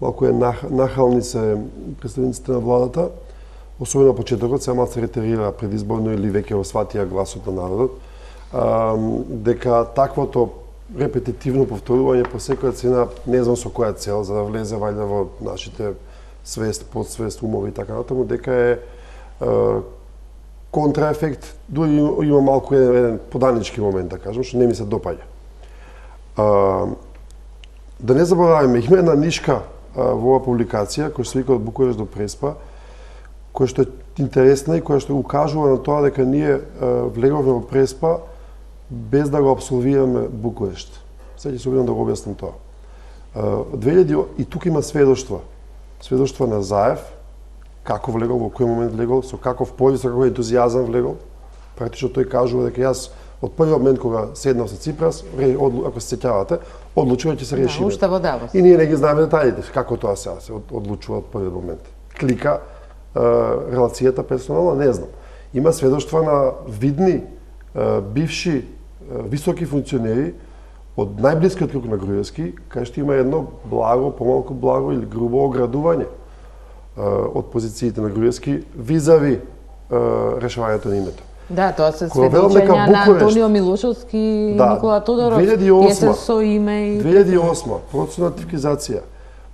малку нахални се представниците на владата, особено на почетокот, сега се ретерира предизборно или веќе осватија гласот на народот, дека таквото репетитивно повторување по секоја цена, не знам со која цел, за да влезе вајда во нашите свест, подсвест, умови и така натаму, дека е контраефект, дури има малку еден поданички момент, да кажам, што не ми се допаѓа. Да не забораваме, има една нишка во оваа публикација, која се вика од Букуреш до Преспа, која што е интересна и која што укажува на тоа дека ние влеговме во Преспа без да го абсолвираме Букурешт. Сега ќе се обидам да го објаснам тоа. И тука има сведоштва. Сведоштва на Заев, како влегол, во кој момент влегол, со каков порив, со каков ентузијазам влегол. Практично тој кажува дека јас од првиот момент кога седнав со Ципрас, ако се сеќавате, одлучува ќе се решиме. Уште во Давос. И ние не ги знаеме деталите, како тоа се одлучува од првиот момент. Клика релацијата персонална, не знам. Има сведоштва на видни бивши високи функционери од најблискиот круг на Груевски, кај што има едно благо, помалку благо или грубо оградување од позициите на Груевски визави решавањето на името. Да, тоа се сведочења на Антонио Милошовски и Никола Тодоров. 2008, со име и 2008, процес на ратификација.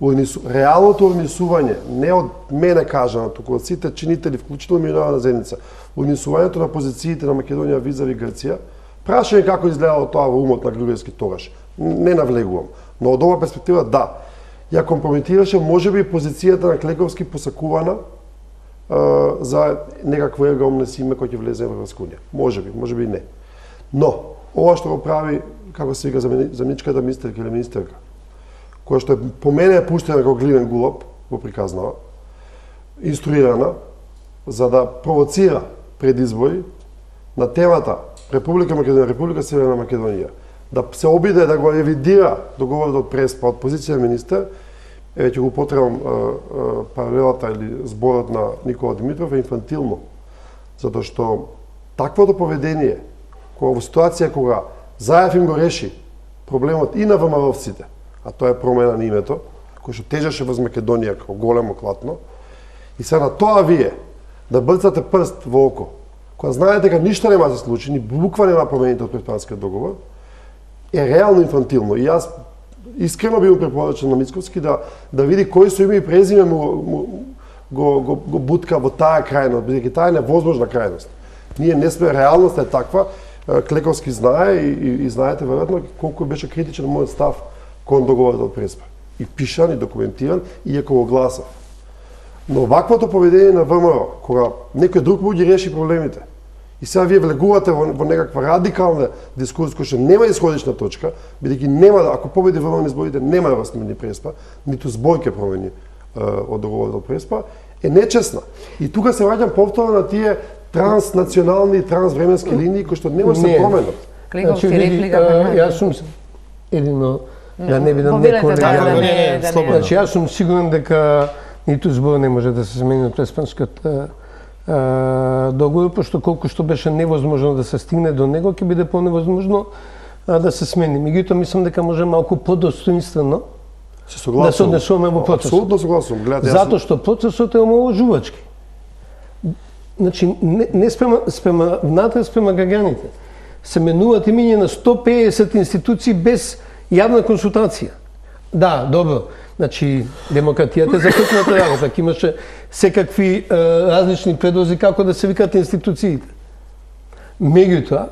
Реалното урнисување, не од мене кажано, туку од сите чинители, вклучително меѓународна заедница, урнисувањето на позициите на Македонија визави Грција, прашање како изгледало тоа во умот на Груевски тогаш. Не навлегувам. Но од оваа перспектива, да. Ја компрометираше можеби позицијата на Клековски посакувана за некакво ерга омнес име кој ќе влезе во Европска унија. Можеби не. Но, ова што го прави, како се вика, заменичката министерка или министерка, која што по мене е пуштена како гливен гулоб во приказнава, инструирана за да провоцира предизбори на темата Република Македонија, Република Северна Македонија, да се обиде да го ревидира договорот од Преспа од позиција на министер, ќе го потребам паралелата или зборот на Никола Димитров е инфантилно. Затоа што таквото поведение, кога во ситуација кога Заев им го реши проблемот и на ВМРО-вците, а тоа е промена на името, кој што тежеше воз Македонија како големо клатно, И сега на тоа вие да брцате прст во око, кога знаете дека ништо нема да се случи, ни буква нема промените од Преспанскиот договор, е реално инфантилно. И јас искрено би му препорачал на Мицковски да види кој со име и презиме го бутка во таа крајност, бидејќи таа е невозможна крајност. Ние не сме, реалноста е таква, Клековски знае и знаете веројатно колку беше критичен мојот став кон договорот од Преспа. И пишан, и документиран, иако го гласав. Но ваквото поведение на ВМРО, кога некој друг му ги реши проблемите, и сега вие влегувате во некаква радикална дискурс која што нема исходична точка, бидејќи нема, ако победи ВМРО на изборите, нема да смени Преспа, ниту збор ќе промени од договорот од Преспа, е нечесна. И тука се враќам повторно на тие транснационални и трансвременски линии кои што не може да се променат. Кликовски реплика. Јас сум едино да не бидам некој. Значи јас сум сигурен дека ниту збор не може да се смени од Преспанскиот договор, пошто колку што беше невозможно да се стигне до него, ќе биде поневозможно да се смени. Меѓутоа мислам дека може малку подостоинствено да се однесуваме во процесот. Апсолутно согласувам. Гледате, затоа што процесот е омаловажувачки. Значи, не спрема граѓаните. Се менуваат имиња на 150 институции без јавна консултација. Да, добро. Значи, демократијата е запретната работа. Ке имаше секакви различни предлози како да се викат институциите. Меѓутоа,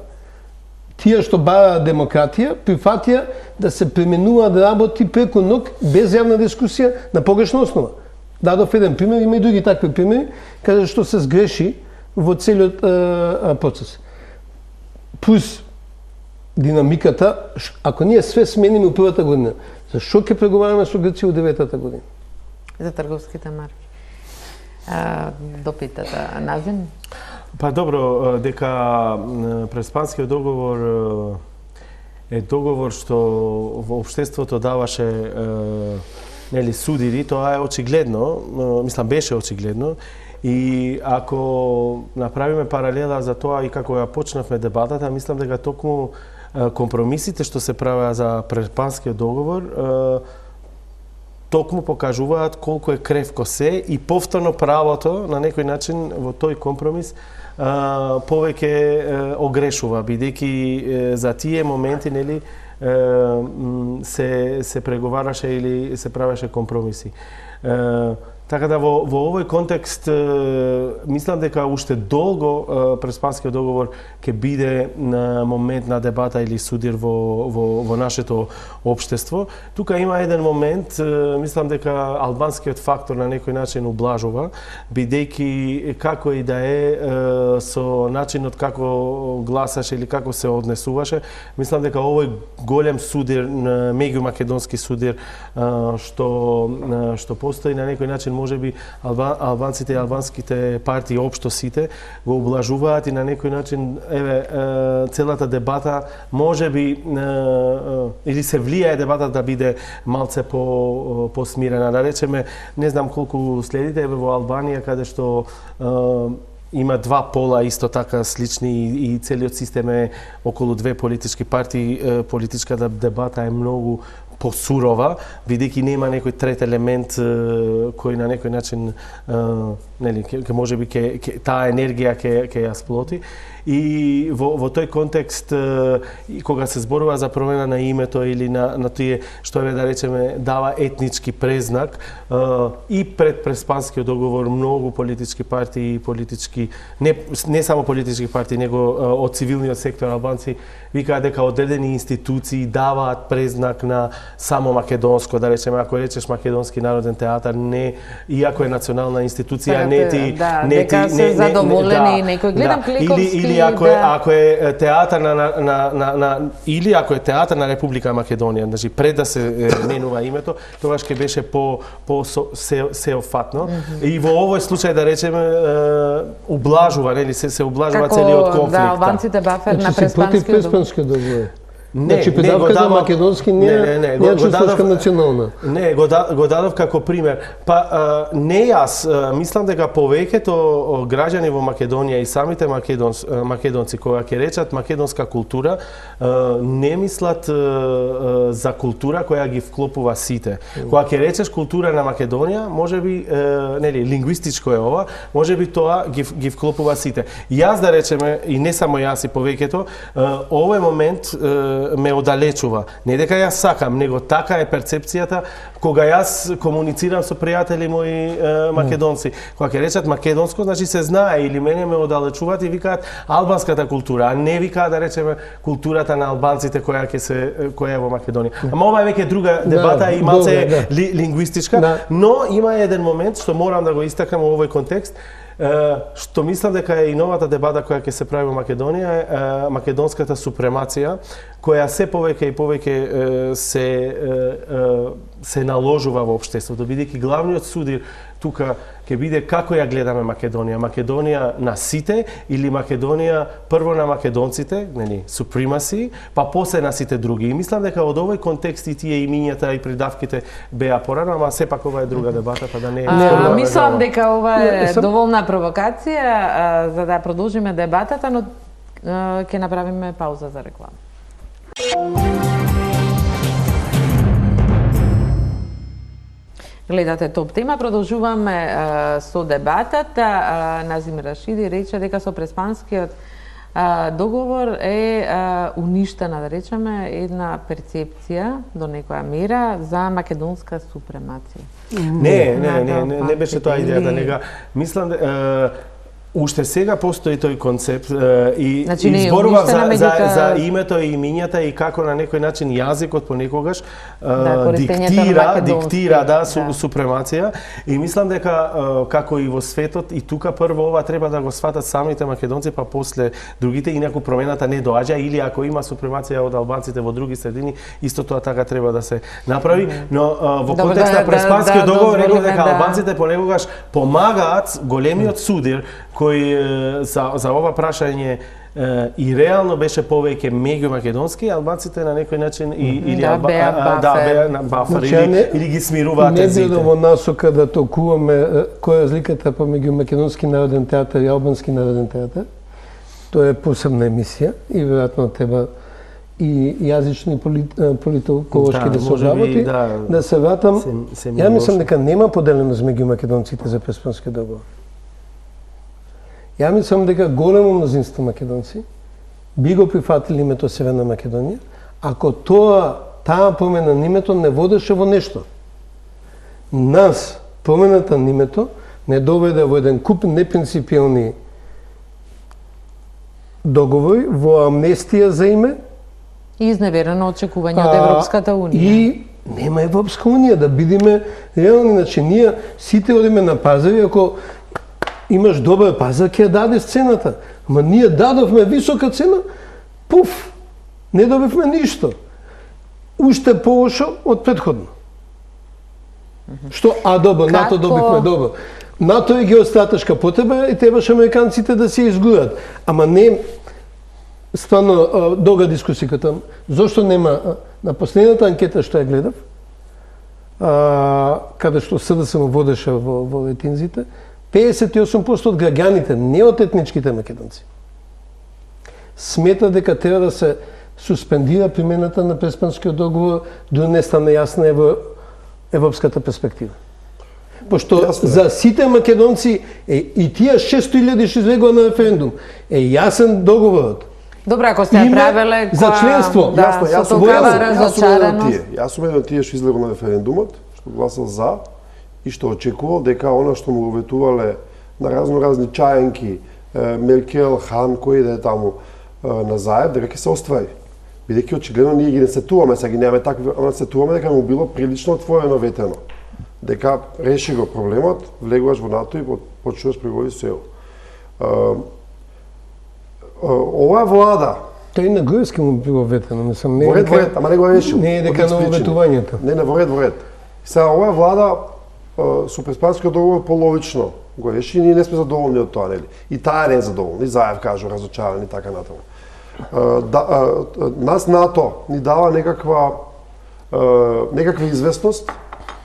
тие што бараат демократија, прифатија да се применуваат работи преку ног, без јавна дискусија, на погрешна основа. Дадов еден пример, има и други такви примери, каде што се сгреши во целиот процес. Плюс динамиката, ако ние све смениме у првата година, зашо ќе преговараме со Грција у 9-та година? За трговските марки. Допитата Назим? Па добро, дека Преспанскиот договор е договор што во општеството даваше судири, тоа е очигледно, мислам беше очигледно. И ако направиме паралела за тоа и како ја почнавме дебатата, мислам дека токму компромисите што се правеа за Преспанскиот договор токму покажуваат колку е кревко се и повторно правото на некој начин во тој компромис повеќе огрешува, бидејќи за тие моменти се преговараше или се правеше компромиси. Така да во овој контекст мислам дека уште долго Преспанскиот договор ќе биде на момент на дебата или судир во нашето општество. Тука има еден момент, мислам дека албанскиот фактор на некој начин ублажува, бидејќи како и да е со начинот како гласаше или како се однесуваше, мислам дека овој голем судир, меѓумакедонски судир што постои на некој начин можеби албанците и албанските партии општо сите го облажуваат и на некој начин целата дебата можеби или се влијае дебата да биде малце посмирена. Да речеме, не знам колку следите во Албанија каде што има два пола исто така слични и целиот систем е околу две политички партии, политичката дебата е многу посурова, бидејќи нема некој трет елемент кој на некој начин ке можеби таа енергија ќе ја сплоти. И во тој контекст, кога се зборува за промена на името или на тие што да речеме дава етнички презнак, и пред Преспанскиот договор многу политички партии, не само политички партии, него од цивилниот сектор албанци викаат дека одредени институции даваат презнак на само македонско, да речеме, ако речеш Македонски народен театар, не, иако е национална институција, дека се задоволени некој гледам Кликовски или ако е театар или ако е театар на Република Македонија, значи пред да се менува името, тогаш ќе беше по сеофатно. И во овој случај да речеме ублажува, нели се ублажува целиот конфликт. Да, албанците бафер на Преспанскиот договор. Значи предавката македонски не чувствуваш национална. Не, го дадов како пример. Па не јас, мислам дека повеќето граѓани во Македонија и самите македонци кога ќе речат македонска култура, не мислат за култура која ги вклопува сите. Кога ќе речеш култура на Македонија, можеби нели лингвистичко е ова, можеби тоа ги вклопува сите. Јас да речеме и не само јас и повеќето, овој момент ме оддалечува. Не дека јас сакам, него така е перцепцијата кога јас комуницирам со пријатели мои македонци. Кога ќе речат македонско, значи се знае или мене ме оддалечуваат и викаат албанската култура, а не викаат да речеме културата на албанците која е во Македонија. Ама ова е веќе друга дебата и малце лингвистичка, но има еден момент што морам да го истакнам во овој контекст, што мислам дека е и новата дебата која ќе се прави во Македонија е македонската супремација, која се повеќе и повеќе се наложува во општеството, бидејќи главниот судир тука ќе биде како ја гледаме Македонија. Македонија на сите или Македонија прво на македонците, нели, супремаси, па после на сите други. И мислам дека од овој контекст и тие имињата и придавките беа порано, ама сепак ова е друга дебата, па да не мислам дека ова е доволна провокација за да продолжиме дебатата, но ќе направиме пауза за реклама. Гледате Топ тема, продолжуваме со дебатата. Назим Рашиди рече дека со Преспанскиот договор е уништена, да речеме, една перцепција до некоја мера за македонска супремација. Не беше тоа идејата, нега мислам уште сега постои тој концепт и зборува за името и имињата и како на некој начин јазикот понекогаш диктира супремација и мислам дека како и во светот и тука прво ова треба да го сватат самите македонци, па после другите, инаку промената не доаѓа, или ако има супремација од албанците во други средини, исто тоа така треба да се направи, но во контекст на Преспанскиот договор рекол дека албанците понекогаш помагаат големиот судир кој за ова прашање и реално беше повеќе меѓумакедонски, албанците на некој начин беа бафери или ги смируваат тензиите. Не би во насока да толкуваме која е разликата помеѓу македонски народен театар и албански народен театар. Тоа е посебна емисија и веројатно треба и јазично и политолошки да се обработи. Да се вратам, ја мислам дека нема поделеност меѓу македонците за Преспанскиот договор. Ја мислам дека големо мнозинство македонци би го прифатили името Северна Македонија, ако таа промена на името не водеше во нешто. Нас промената на името не доведе во еден куп непринципиални договори, во амнестија за име и изневерено очекување од Европската унија. И нема Европска унија, да бидеме реални, значи ние сите одиме на пазари, ако имаш добар пазар, ќе ја дадеш цената. Ама ние дадовме висока цена, пуф, не добивме ништо. Уште полошо од претходно. Што, НАТО добивме добро. НАТО е геостратешка потреба и требаше американците да се изгурат. Ама не, стварно, долга дискусиката. Зошто нема, на последната анкета што ја гледав, каде што СДСМ водеше во рейтинзите, 58% од граѓаните, не од етничките македонци, смета дека треба да се суспендира примената на Преспанскиот договор до не стане јасна европската перспектива. Пошто за сите македонци и тие 600.000 што излегува на референдум е јасен договорот. Добро, ако сте ја правеле за членство. Јас сум еден од тие што излегува на референдумот, што гласал за и што очекувал дека она што му уветувале на разни чаенки, Меркел, Хан, кој да е таму на Заев, дека ќе се оствари. Бидејќи очигледно ние ги не сетуваме, сега ги немаме такви, ама сетуваме дека му било прилично отворено ветрено. Дека реши го проблемот, влегуваш во НАТО и почнуваш преговори со ЕУ. Оваа влада тој на Груевски му било ветрено, мислам, не во ред, ама не го решил. Не е дека на уветувањето. Не, во ред. Сега оваа влада со Преспанскиот договор половично го реши и ние не сме задоволни од тоа, нели? И таа не е задоволна, и Заев кажу разочаран и така натаму. Нас НАТО ни дава некаква известност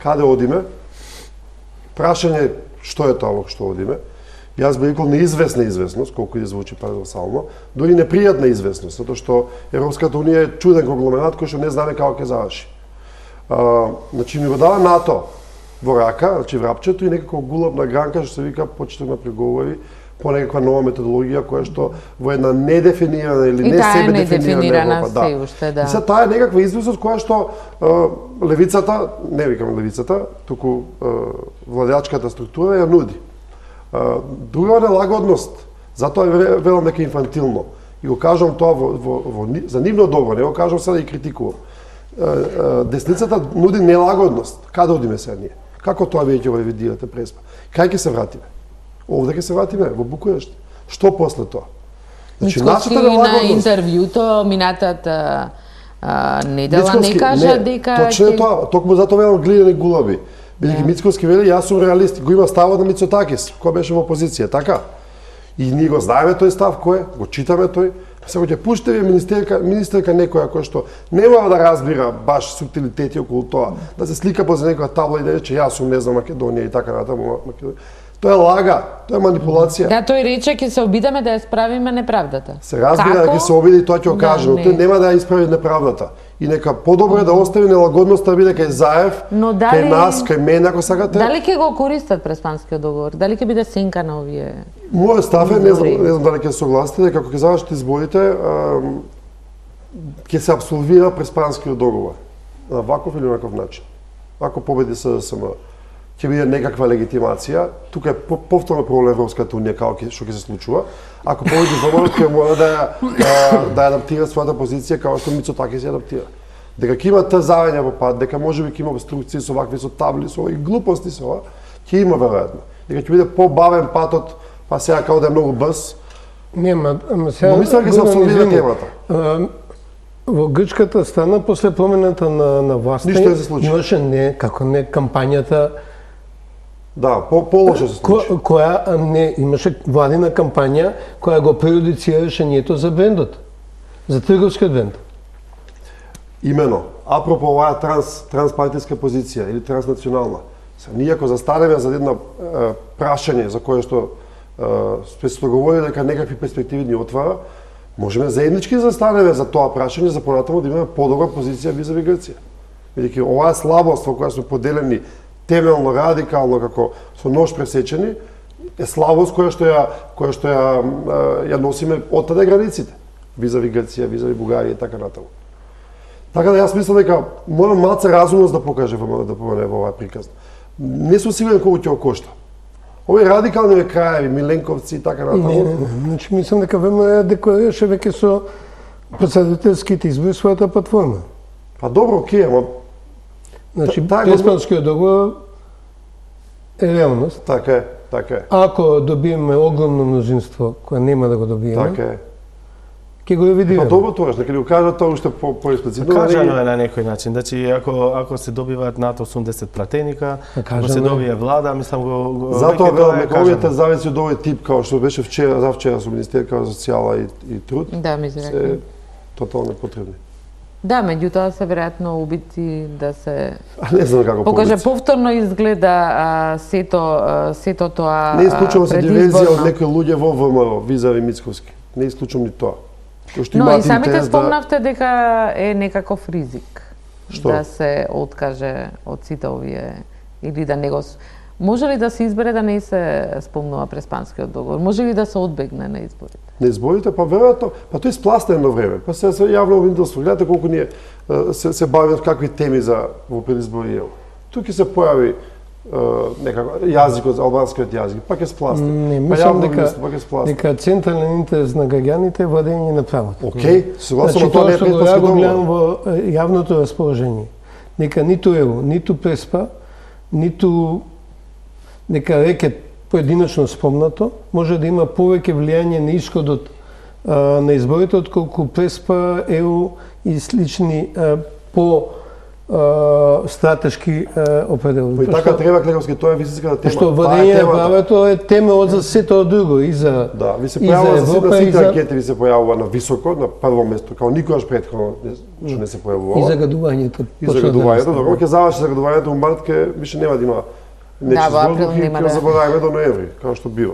каде одиме. Прашање што е тоа што одиме. Јас би рекол неизвестна известност, колку и да звучи парадоксално, дури непријатна известност, затоа што Европската унија е чуден конгломерат кој што не знаме како ќе заврши. Значи ми го дава НАТО во рака, значи врапчето и некако гулабна гранка што се вика почнеме преговори по некаква нова методологија која што во една недефинирана или не себе дефинирана Европа, да. И сега таа е некаква известност која што левицата, не викам левицата, туку владеачката структура ја нуди. Друга нелагодност, затоа велам дека инфантилно. И го кажам тоа за нивно добро, не го кажам сега да и критикувам. Десницата нуди нелагодност. Каде одиме сега ние? Како тоа веќе го ревидирате преспа? Кај ќе се вратиме? Овде ќе се вратиме, во Букурешт. Што после тоа? Мицкоски на интервјуто минатата недела не кажа дека... Точно е тоа, токму затоа велам гледани гулаби. Бидејќи Мицкоски вели, јас сум реалист, го има ставот на Мицотакис, кој беше во опозиција, така? И ние го знаеме тој став кој е, го читаме тој. Сега ќе пуштите министерка некоја која што не мора да разбира баш субтилитети околу тоа, да се слика поза некоја табла и да рече јас сум не знам Македонија и така натаму. Тоа е лага, тоа е манипулација. Да, тој рече ќе се обидеме да ја справиме неправдата. Се разбира да ќе се обиди и тоа ќе го каже, но тој нема да ја исправи неправдата. И нека подобро е да остави нелагодноста да биде кај Заев, кај нас, кај мене ако сакате. Дали ќе го користат Преспанскиот договор? Дали ќе биде сенка на овие? Мојот став е, не знам дали ќе согласите, дека кога ќе завршат изборите, ќе се апсолвира Преспанскиот договор на ваков или онаков начин. Ако победи СДСМ, ќе биде некаква легитимација. Тука е повторно проблем Европската унија како што ќе се случува. Ако победи ВМРО, ќе мора да адаптира својата позиција како што Мицотакис се адаптира. Дека ќе има тазарења во пат, дека можеби ќе има обструкции со вакви со табли, со овие глупости со ова, ќе има веројатно. Дека ќе биде побавен патот, па сега како да е многу брз. Нема, сега... Но мислам дека се абсолвира темата. Во Грчката стана после промената на власта. Ништо не се случи. Имаше како не кампањата. Да, по-лошо се случи. Која не имаше владина кампања која го преюдицира решението за брендот. За трговскиот бренд. Имено, апропо оваа транспартиска позиција или транснационална. Ние ако застанеме за едно прашање за кое што сме говори дека некакви перспективи ни отвара, можеме заеднички застанеме за тоа прашање за понатаму да имаме подобра позиција визави Грција. Бидејќи оваа слабост во која сме поделени темелно, радикално, како со нож пресечени, е слабост која што ја носиме оттаде границите. Визави Грција, визави Бугарија и така натаму. Така да јас мислам дека мора малце разумност да покаже во оваа приказна. Не сум сигурен колку ќе окошта. Овие радикални краеви, Миленковци и така натаму. Не, значи мислам дека ВМРО декларираше веќе со председателските избори својата платформа. Па добро, окей, ама значи Преспанскиот договор е реалност. Така е, така е. Ако добиеме огромно мнозинство, кое нема да го добиеме, така е. Ќе го ревидираме. Па добро тоа, нека ни го кажат тоа уште по-експлицитно. Кажано е на некој начин. Значи ако се добиваат над 80 пратеника, ако се добие влада, мислам го затоа велам дека овие зависи од овој тип како што беше вчера, завчера со Министерка за социјала и труд. Да, ми се тотално непотребни. Да, меѓутоа се веројатно убити да се не знам како покаже повторно изгледа сето тоа. Не исклучувам се диверзија од некои луѓе во ВМРО, визави Мицковски. Не исклучувам ни тоа. Но и самите спомнавте дека е некаков ризик. Што? Да се откаже од сите овие или да не го... Може ли да се избере да не се спомнува Преспанскиот договор? Може ли да се одбегне на изборите? На изборите, па веројатно, па тој спласта едно време. Па се јавно обвинителство. Гледате колку ние се бавиме какви теми во предизборија. Тук ќе се појави некако јазикот, албанскиот јазик, па ќе спласта. Не, мислам дека централен интерес на граѓаните е владење на правото. Океј, согласно тоа не е предпоставка договор. Гледам во јавното расположение. Нека ниту ЕУ, ниту Преспа, ниту нека рекет поединечно спомнато, може да има повеќе влијање на исходот на изборите отколку Преспа, ЕУ и слични по стратешки определувања. Па и така треба Клеровски, тоа е вистинската тема. Што владење на правото е тема од сето друго и за да, ви се и појавува за за Европа и сите за анкети, ви се појавува на високо, на прво место, као никогаш претходно што не се појавувало. и загадувањето. И загадувањето, добро, ќе заврши загадувањето у март, ке више нема да има нечист во април воздух и нема ќе да. забораваме до ноември, како што бива.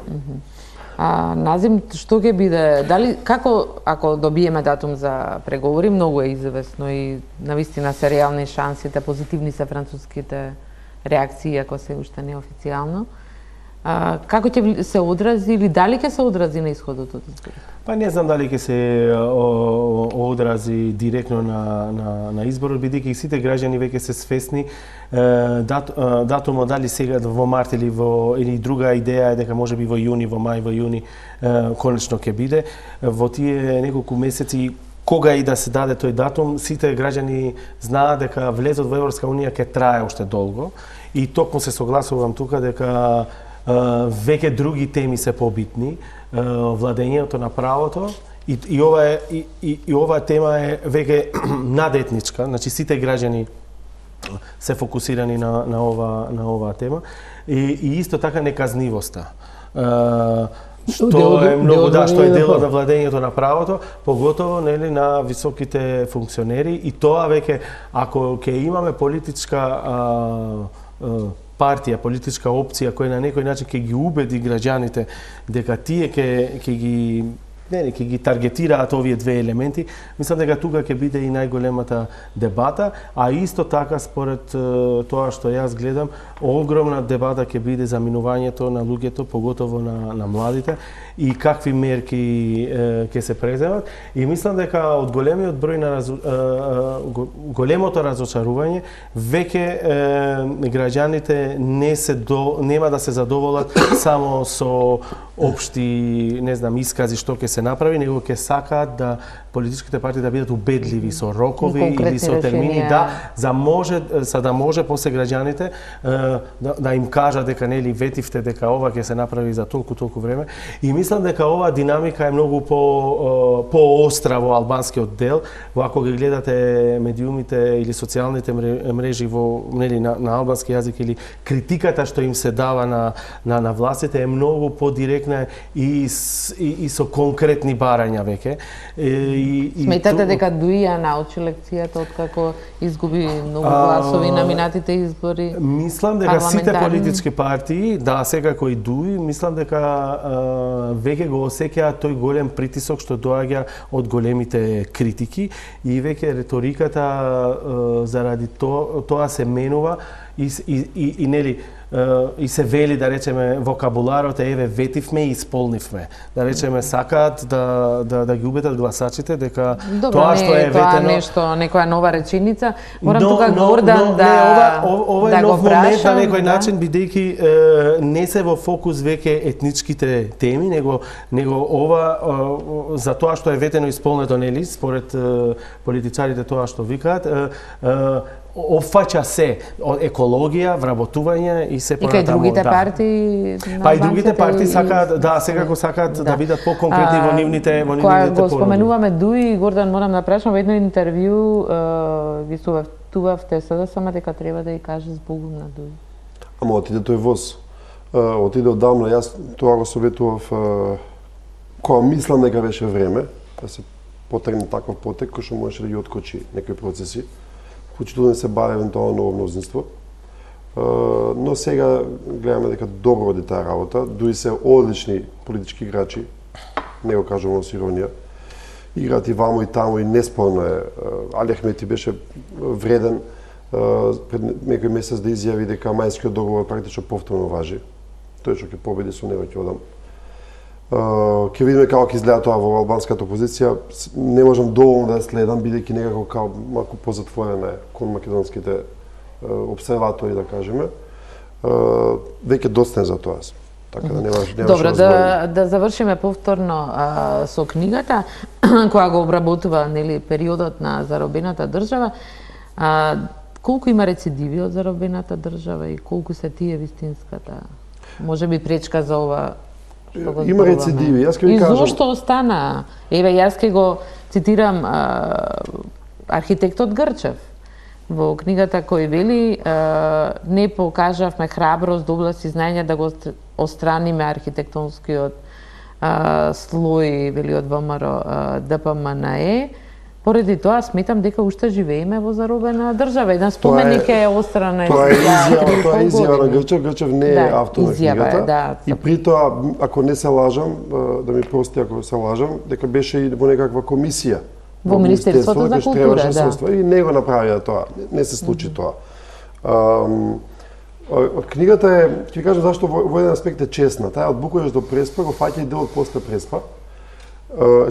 Назим, што ќе биде, дали, како, ако добиеме датум за преговори, многу е известно и навистина се реални шансите, позитивни се француските реакции, ако се уште не официјално. Како ќе се одрази или дали ќе се одрази на исходот од изборите? Па не знам дали ќе се одрази директно на изборот, бидејќи сите граѓани веќе се свесни датумот дали сега во март или друга идеја е дека можеби во јуни, во мај, во јуни конечно ќе биде. Во тие неколку месеци кога и да се даде тој датум, сите граѓани знаат дека влезот во Европска унија ќе трае уште долго и токму се согласувам тука дека веќе други теми се побитни, владењето на правото и ова тема е веќе надетничка, значи сите граѓани се фокусирани на ова тема и исто така неказнивоста. Што е многу што е дел од владењето на правото, поготово нели на високите функционери и тоа веќе ако ќе имаме политичка партија, политичка опција која на некој начин ќе ги убеди граѓаните дека тие ќе ги таргетираат овие две елементи, мислам дека тука ќе биде и најголемата дебата, а исто така според тоа што јас гледам, огромна дебата ќе биде за минувањето на луѓето, поготово на младите и какви мерки ќе се преземат и мислам дека од големиот број на големото разочарување веќе граѓаните нема да се задоволат само со општи, не знам, искази што ќе се направи, него ќе сакаат да политичките партии да бидат убедливи со рокови или со термини, за да може после граѓаните да им кажат дека нели ветивте дека ова ќе се направи за толку време. И мислам дека оваа динамика е многу поостра во албанскиот дел, ако ги гледате медиумите или социјалните мрежи во нели на албански јазик или критиката што им се дава на властите е многу подиректна и со конкретни барања веќе. Сметате дека Дуи ја научи лекцијата откако изгуби многу гласови на минатите избори? Мислам дека сите политички партии, да, секако и Дуи, мислам дека веќе го осеќаат тој голем притисок што доаѓа од големите критики и веќе реториката заради тоа се менува и нели и се вели, да речеме, вокабуларот е еве ветивме и исполнивме. Да речеме, сакаат да ги убедат гласачите дека тоа што е ветено... Добро, тоа нешто, некоја нова реченица. Морам тука Гордан ова е нов момент на некој начин, бидејќи не се во фокус веќе етничките теми, него ова за тоа што е ветено и исполнето, нели, според политичарите тоа што викаат, опфаќа се екологија, вработување и се понатаму. И кај другите партии? Па и другите партии сакаат, да, секако сакаат да бидат по-конкретни во нивните поруки. Кога го споменуваме Дуи, Гордан, морам да прашам, во едно интервју ги сувавте СДСМ дека треба да ја каже збогум на Дуи. Ама отиде тој воз. Отиде одамна. Јас тоа го советував кога мислам дека беше време да се потргне таков потек кој што можеше да ги откочи некои процеси. Вклучително да се баде евентуално ново мнозинство. Но сега гледаме дека добро оди таа работа. Дуи се одлични политички играчи, не го кажувам со иронија. Играат и вамо и тамо и неспорно е. Али Ахмети беше вреден пред некој месец да изјави дека мајскиот договор практично повторно важи. Тој што ќе победи со него ќе одам. Ќе видиме како ќе изгледа тоа во албанската опозиција. Не можам доволно да ја следам, бидејќи некако као малку позатворена е кон македонските обсерватори, да кажеме. Веќе доста е за тоа. Така да немаш Добро, да завршиме повторно со книгата, која го обработува нели периодот на заробената држава. Колку има рецидиви од заробената држава и колку се тие вистинската? Може би пречка за ова. Има рецидиви, јас ќе ви кажам. И зошто остана? Еве, јас ќе го цитирам архитектот Грчев. во книгата кој вели не покажавме храброст да области знаење да го отстраниме архитектонскиот слој, вели од ВМРО ДПМНЕ. Поради тоа сметам дека уште живееме во заробена држава. Еден споменик е острана. Тоа е изјава на Грчев. Грчев не е автор на книгата. Да. И при тоа, ако не се лажам, да ми прости ако се лажам, дека беше и во некаква комисија во Министерството за култура, да. И не го направија тоа. Не се случи тоа. Книгата е, ќе ви кажам зашто во еден аспект е честна. Таа од Букуреш до Преспа го фаќа и дел од после Преспа.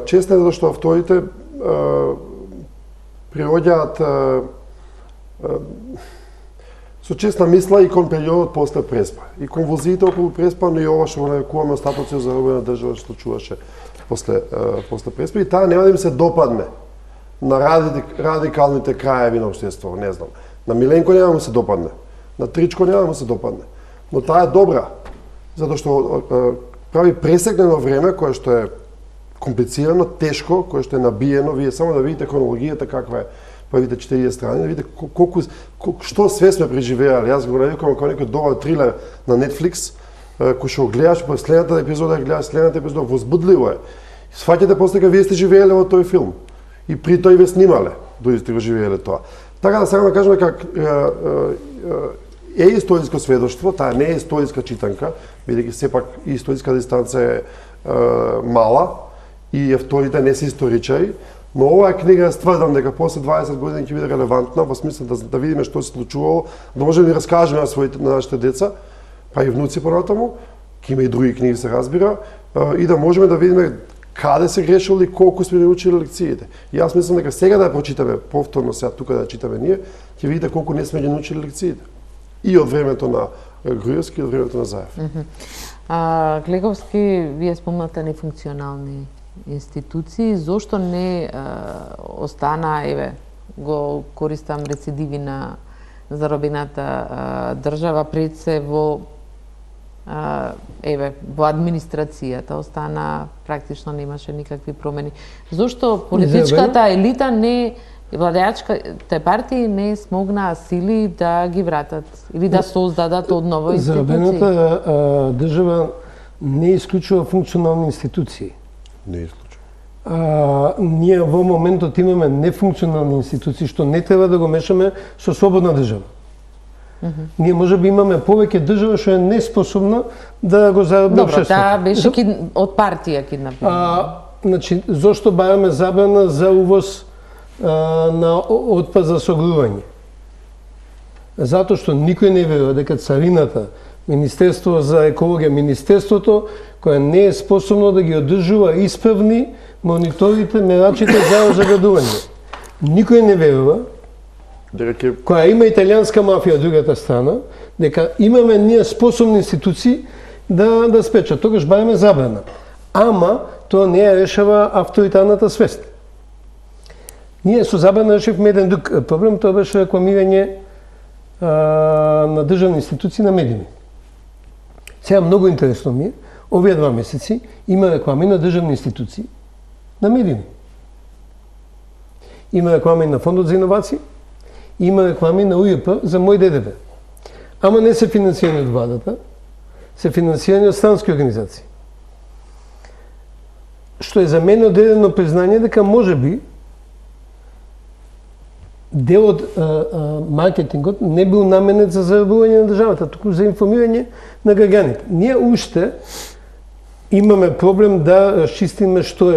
Честна е зашто авторите приоѓаат со честна мисла и кон периодот после Преспа. И конвулзиите околу Преспа, но и ова што го нарекуваме остатоци од заробена држава што случуваше после Преспа. И таа нема да им се допадне на радикалните краеви на општеството, не знам. На Миленко нема да му се допадне, на Тричко нема да му се допадне. Но таа е добра, затоа што прави пресекнено време кое што е комплицирано, тешко, кое што е набиено. Вие само да видите хронологијата каква е првите 40 страни, да видите што све сме преживеали. Јас го нарекувам како некој добар трилер на Netflix, кој што го гледаш по следната епизода, возбудливо е. Сфаќате после дека вие сте живееле во тој филм и при тој ве снимале, додека сте го живееле тоа. Така да сакам да кажеме дека е историско сведоштво, таа не е историска читанка, бидејќи сепак историска дистанца е мала и авторите не се историчари, но оваа книга ја стврдам дека после 20 години ќе биде релевантна во смисла да видиме што се случувало, да можеме да раскажеме на нашите деца, па и внуци понатаму, ќе има и други книги се разбира, и да можеме да видиме каде се грешило и колку сме научили лекциите. И јас мислам дека сега да ја прочитаме повторно сега тука да ја читаме ние, ќе видите колку не сме ги научили лекциите. И од времето на Груевски и од времето на Заев. Глеговски, вие спомнате нефункционални институции, зошто не остана, еве, го користам рецидиви на заробената држава пред се во администрацијата, остана практично немаше никакви промени. Зошто политичката елита не владеачките партии не смогнаа сили да ги вратат или да создадат одново институции? Заробената држава не исклучува функционални институции. Не исклучува. Ние во моментот имаме нефункционални институции што не треба да го мешаме со слободна држава. Ние може би имаме повеќе држава што е неспособна да го зароби општеството. Добро, таа беше од партија киднапирана. Значи, зошто бараме забрана за увоз на отпад за согрување? Затоа што никој не верува дека царината, Министерство за екологија, министерството кое не е способно да ги одржува исправни мониторите, мерачите за заградување. Никој не верува која има италијанска мафија од другата страна, дека имаме ние способни институции да спечат. Тогаш бараме забрана. Ама тоа не ја решава авторитарната свест. Ние со забрана решивме еден друг проблем, тоа беше рекламирање на државни институции на медии. Сега многу интересно ми е, овие 2 месеци има реклами на државни институции на медии. Има реклами на Фондот за иновации, има реклами на УЈП за Мој ДДБ. Ама не се финансирани од владата, се финансирани од странски организации. Што е за мене одредено признање дека можеби дел од маркетингот не бил наменет за заробување на државата, туку за информирање на граѓаните. Ние уште имаме проблем да расчистиме што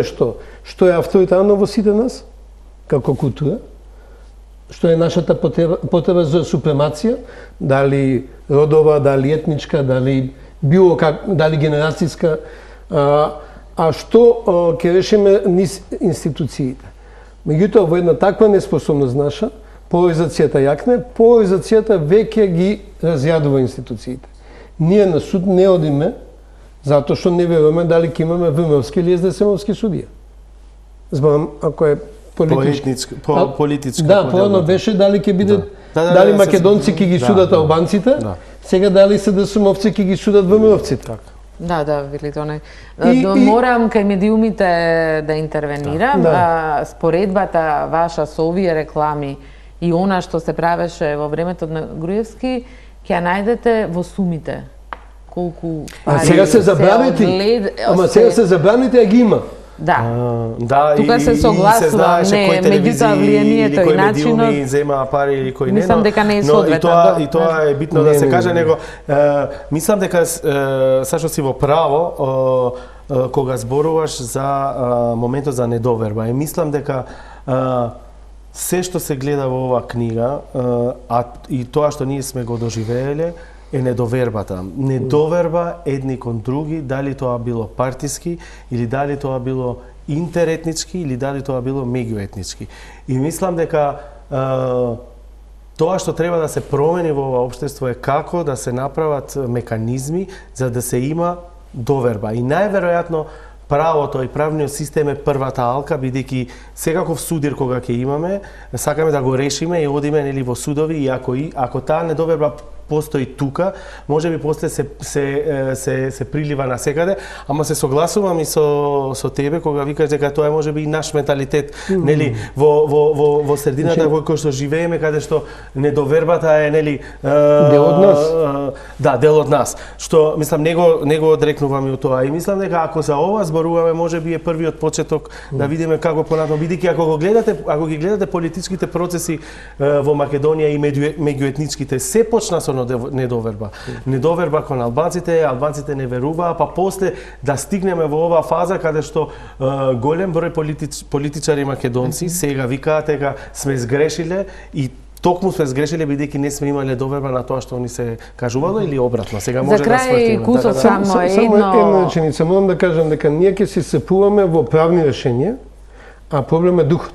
е авторитарно во сите нас, како култура, што е нашата потреба за супремација, дали родова, дали етничка, дали дали генерацијска, а што ќе решиме низ институциите. Меѓутоа, во една таква неспособност наша, поларизацијата јакне, поларизацијата веќе ги разјадува институциите. Ние на суд не одиме, затоа што не веруваме дали ќе имаме ВМРО-вски или СДСМ-овски судија. Зборам, ако е политичка. Да, поедно беше дали ќе биде, дали македонци ќе ги судат албанците, сега дали СДСМ-овци ќе ги судат ВМРО-вците. Да, Велитоне. Морам кај медиумите да интервенирам. Споредбата ваша со овие реклами И она што се правеше во времето на Груевски, ќе ја најдете во сумите. Колку А сега се забравите. Ама сега се забравите, а ги има. Да. Тука се согласувам, не, меѓутоа влијанието и начинот медиуми зема пари или кој не. Мислам дека не е но соодветно. и тоа е битно да се каже, него мислам дека сашто си во право кога зборуваш за моментот за недоверба. И мислам дека се што се гледа во оваа книга, и тоа што ние сме го доживееле, е недовербата. Недоверба едни кон други, дали тоа било партиски, или дали тоа било интеретнички, или дали тоа било меѓуетнички. И мислам дека тоа што треба да се промени во ова општество е како да се направат меканизми за да се има доверба. И најверојатно правото и правниот систем е првата алка, бидејќи секаков судир кога ќе имаме, сакаме да го решиме и одиме нели во судови, и ако таа недоверба постои тука, можеби после се прилива на секаде, ама се согласувам и со тебе кога викаш дека тоа е можеби и наш менталитет, нели во средината во која што живееме, каде што недовербата е нели дел од нас. Да, дел од нас. Што мислам не го одрекнуваме од тоа, и мислам дека ако за ова зборуваме, можеби е првиот почеток да видиме како понатаму, бидејќи ако ги гледате политичките процеси во Македонија и меѓуетничките, се почна со недоверба. Недоверба кон албанците не веруваа, па после да стигнеме во оваа фаза каде што голем број политичари македонци сега викаат дека сме сгрешиле, и токму сме сгрешиле бидејќи не сме имале доверба на тоа што ни се кажувало, или обратно. Сега може да свртиме. Кусот само една реченица, морам да кажам дека ние ќе се сепуваме во правни решенија, а проблем е духот.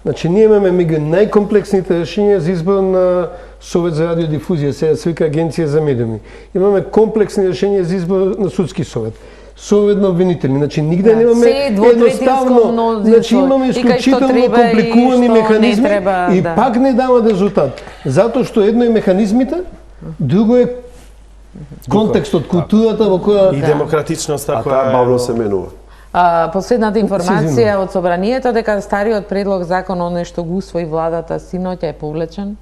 Значи, ние имаме меѓу најкомплексните решенија за избор на Совет за радиодифузија, сега се вика Агенција за медиуми. Имаме комплексни решенија за избор на судски совет. Совет на обвинители. Значи, нигде немаме едноставно, значи имаме исклучително компликувани механизми и пак не дава резултат. Затоа што едно е механизмите, друго е контекстот, културата во која и демократичноста која бавно се менува. Последната информација од собранието дека стариот предлог закон оне што го усвои владата синоќа е повлечен.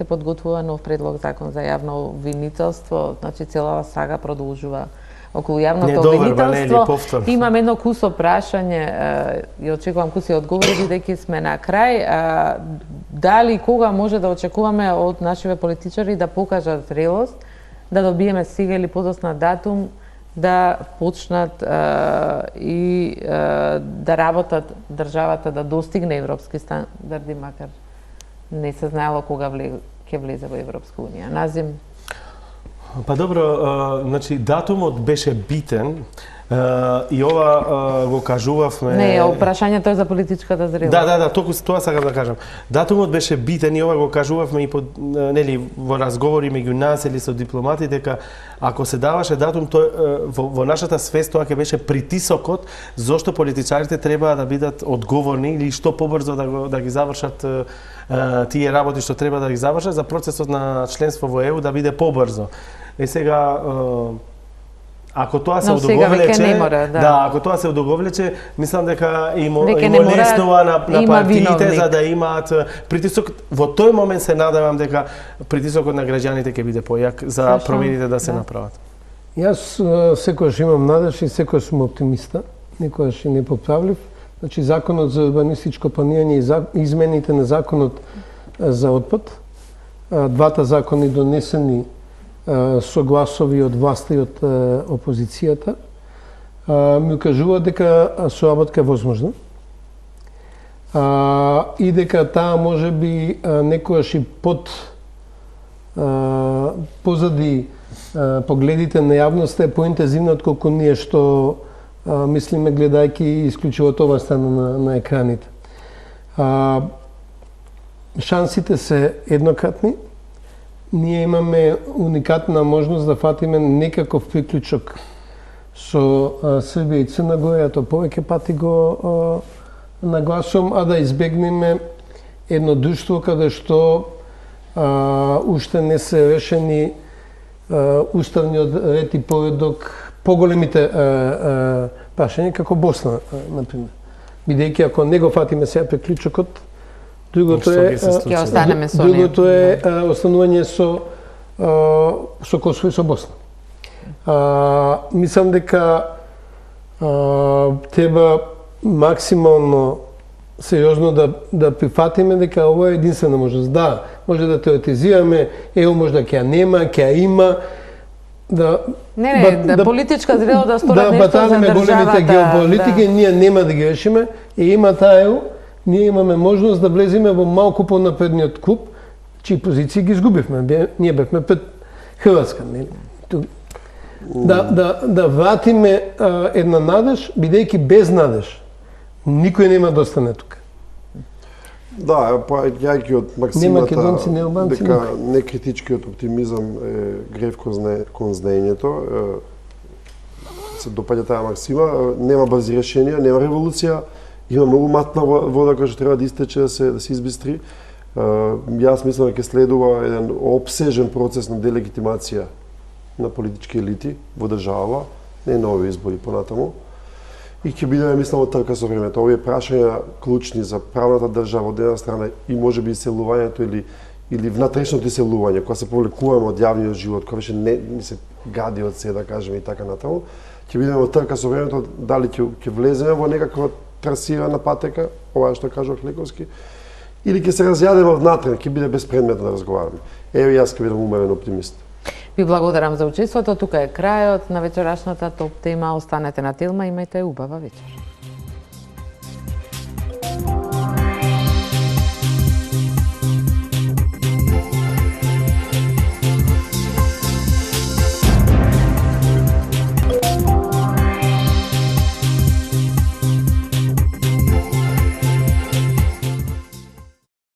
Се подготвува нов предлог закон за јавно обвинителство, значи целава сага продолжува околу јавното обвинителство. Имам едно кусо прашање и очекувам куси одговори, бидејќи сме на крај. Дали кога може да очекуваме од нашиве политичари да покажат зрелост, да добиеме сега или подосна датум да почнат и да работат државата да достигне европски стандарди, макар не се знаело кога ќе влезе во Европска унија. Назим? Па добро, значи датумот беше битен, и ова го кажувавме. Не, прашањето е за политичката зрелост. Да, толку тоа сакам да кажам. Датумот беше битен и ова го кажувавме и нели во разговори меѓу нас или со дипломати, дека ако се даваше датум, во нашата свест тоа ќе беше притисокот зошто политичарите треба да бидат одговорни или што побрзо да ги завршат тие работи што треба да ги завршат за процесот на членство во ЕУ да биде побрзо. Сега ако тоа се одоговлече, ако тоа се одоговлече, мислам дека им леснува на партиите за да имаат притисок. Во тој момент се надевам дека притисокот на граѓаните ќе биде појак за промените да се направат. Јас секогаш имам надеж и секогаш сум оптимиста, никогаш и непоправлив. Значи, законот за урбанистичко планирање и измените на законот за отпад, двата закони донесени со гласови од власта и од опозицијата, ми укажува дека соработка е возможна и дека таа може би некојаш и позади погледите на јавноста е поинтензивна отколку ние што мислиме гледајќи исклучиво тоа страна на екраните. Шансите се еднократни. Ние имаме уникатна можност да фатиме некаков приклучок со Србија и Црна Гора, тоа повеќе пати го нагласувам, а да избегнеме едно друштво каде што уште не се решени уставниот ред и поредок, поголемите прашања како Босна, например. Бидејќи ако не го фатиме сега приклучокот, Другото Што е ќе се случи? Ќе останеме со неа. другото е останување со Косово и со Босна. Мислам дека треба максимално сериозно да прифатиме дека ова е единствена можност. Да, може да теоретизираме, ево може да ќе ја нема, ќе ја има, да политичка зрело да сторат нешто за баталиме големите државата. геополитики, ние нема да ги решиме и има таа ево, ние имаме можност да влеземе во малку понапредниот клуб, чии позиции ги изгубивме. Ние бевме пред Хрватска, нели? Да вратиме една надеж, бидејќи без надеж никој нема да остане тука. Да, јајќи од македонци, не албанци, дека некритичкиот оптимизам е грев кон знаењето, се допаѓа таа максима, нема брзи решенија, нема револуција, има многу матна вода која што треба да истече да се избистри. Јас мислам дека ќе следува еден обсежен процес на делегитимација на политички елити во држава, не на овие избори понатаму. И ќе бидеме, мислам, од трка со времето. Овие прашања клучни за правната држава од една страна и можеби иселувањето или внатрешното иселување, кога се повлекуваме од јавниот живот, кога веќе не се гади од се, да кажеме, и така натаму, ќе бидеме од трка со времето дали ќе влеземе во некаква трасирана патека, ова што кажував Лековски, или ќе се разјадеме внатре, ќе биде безпредметно да разговараме. Еве јас ќе бидам умерен оптимист. Ви благодарам за учеството. Тука е крајот на вечерашната топ тема. Останете на Телма, имајте убава вечер.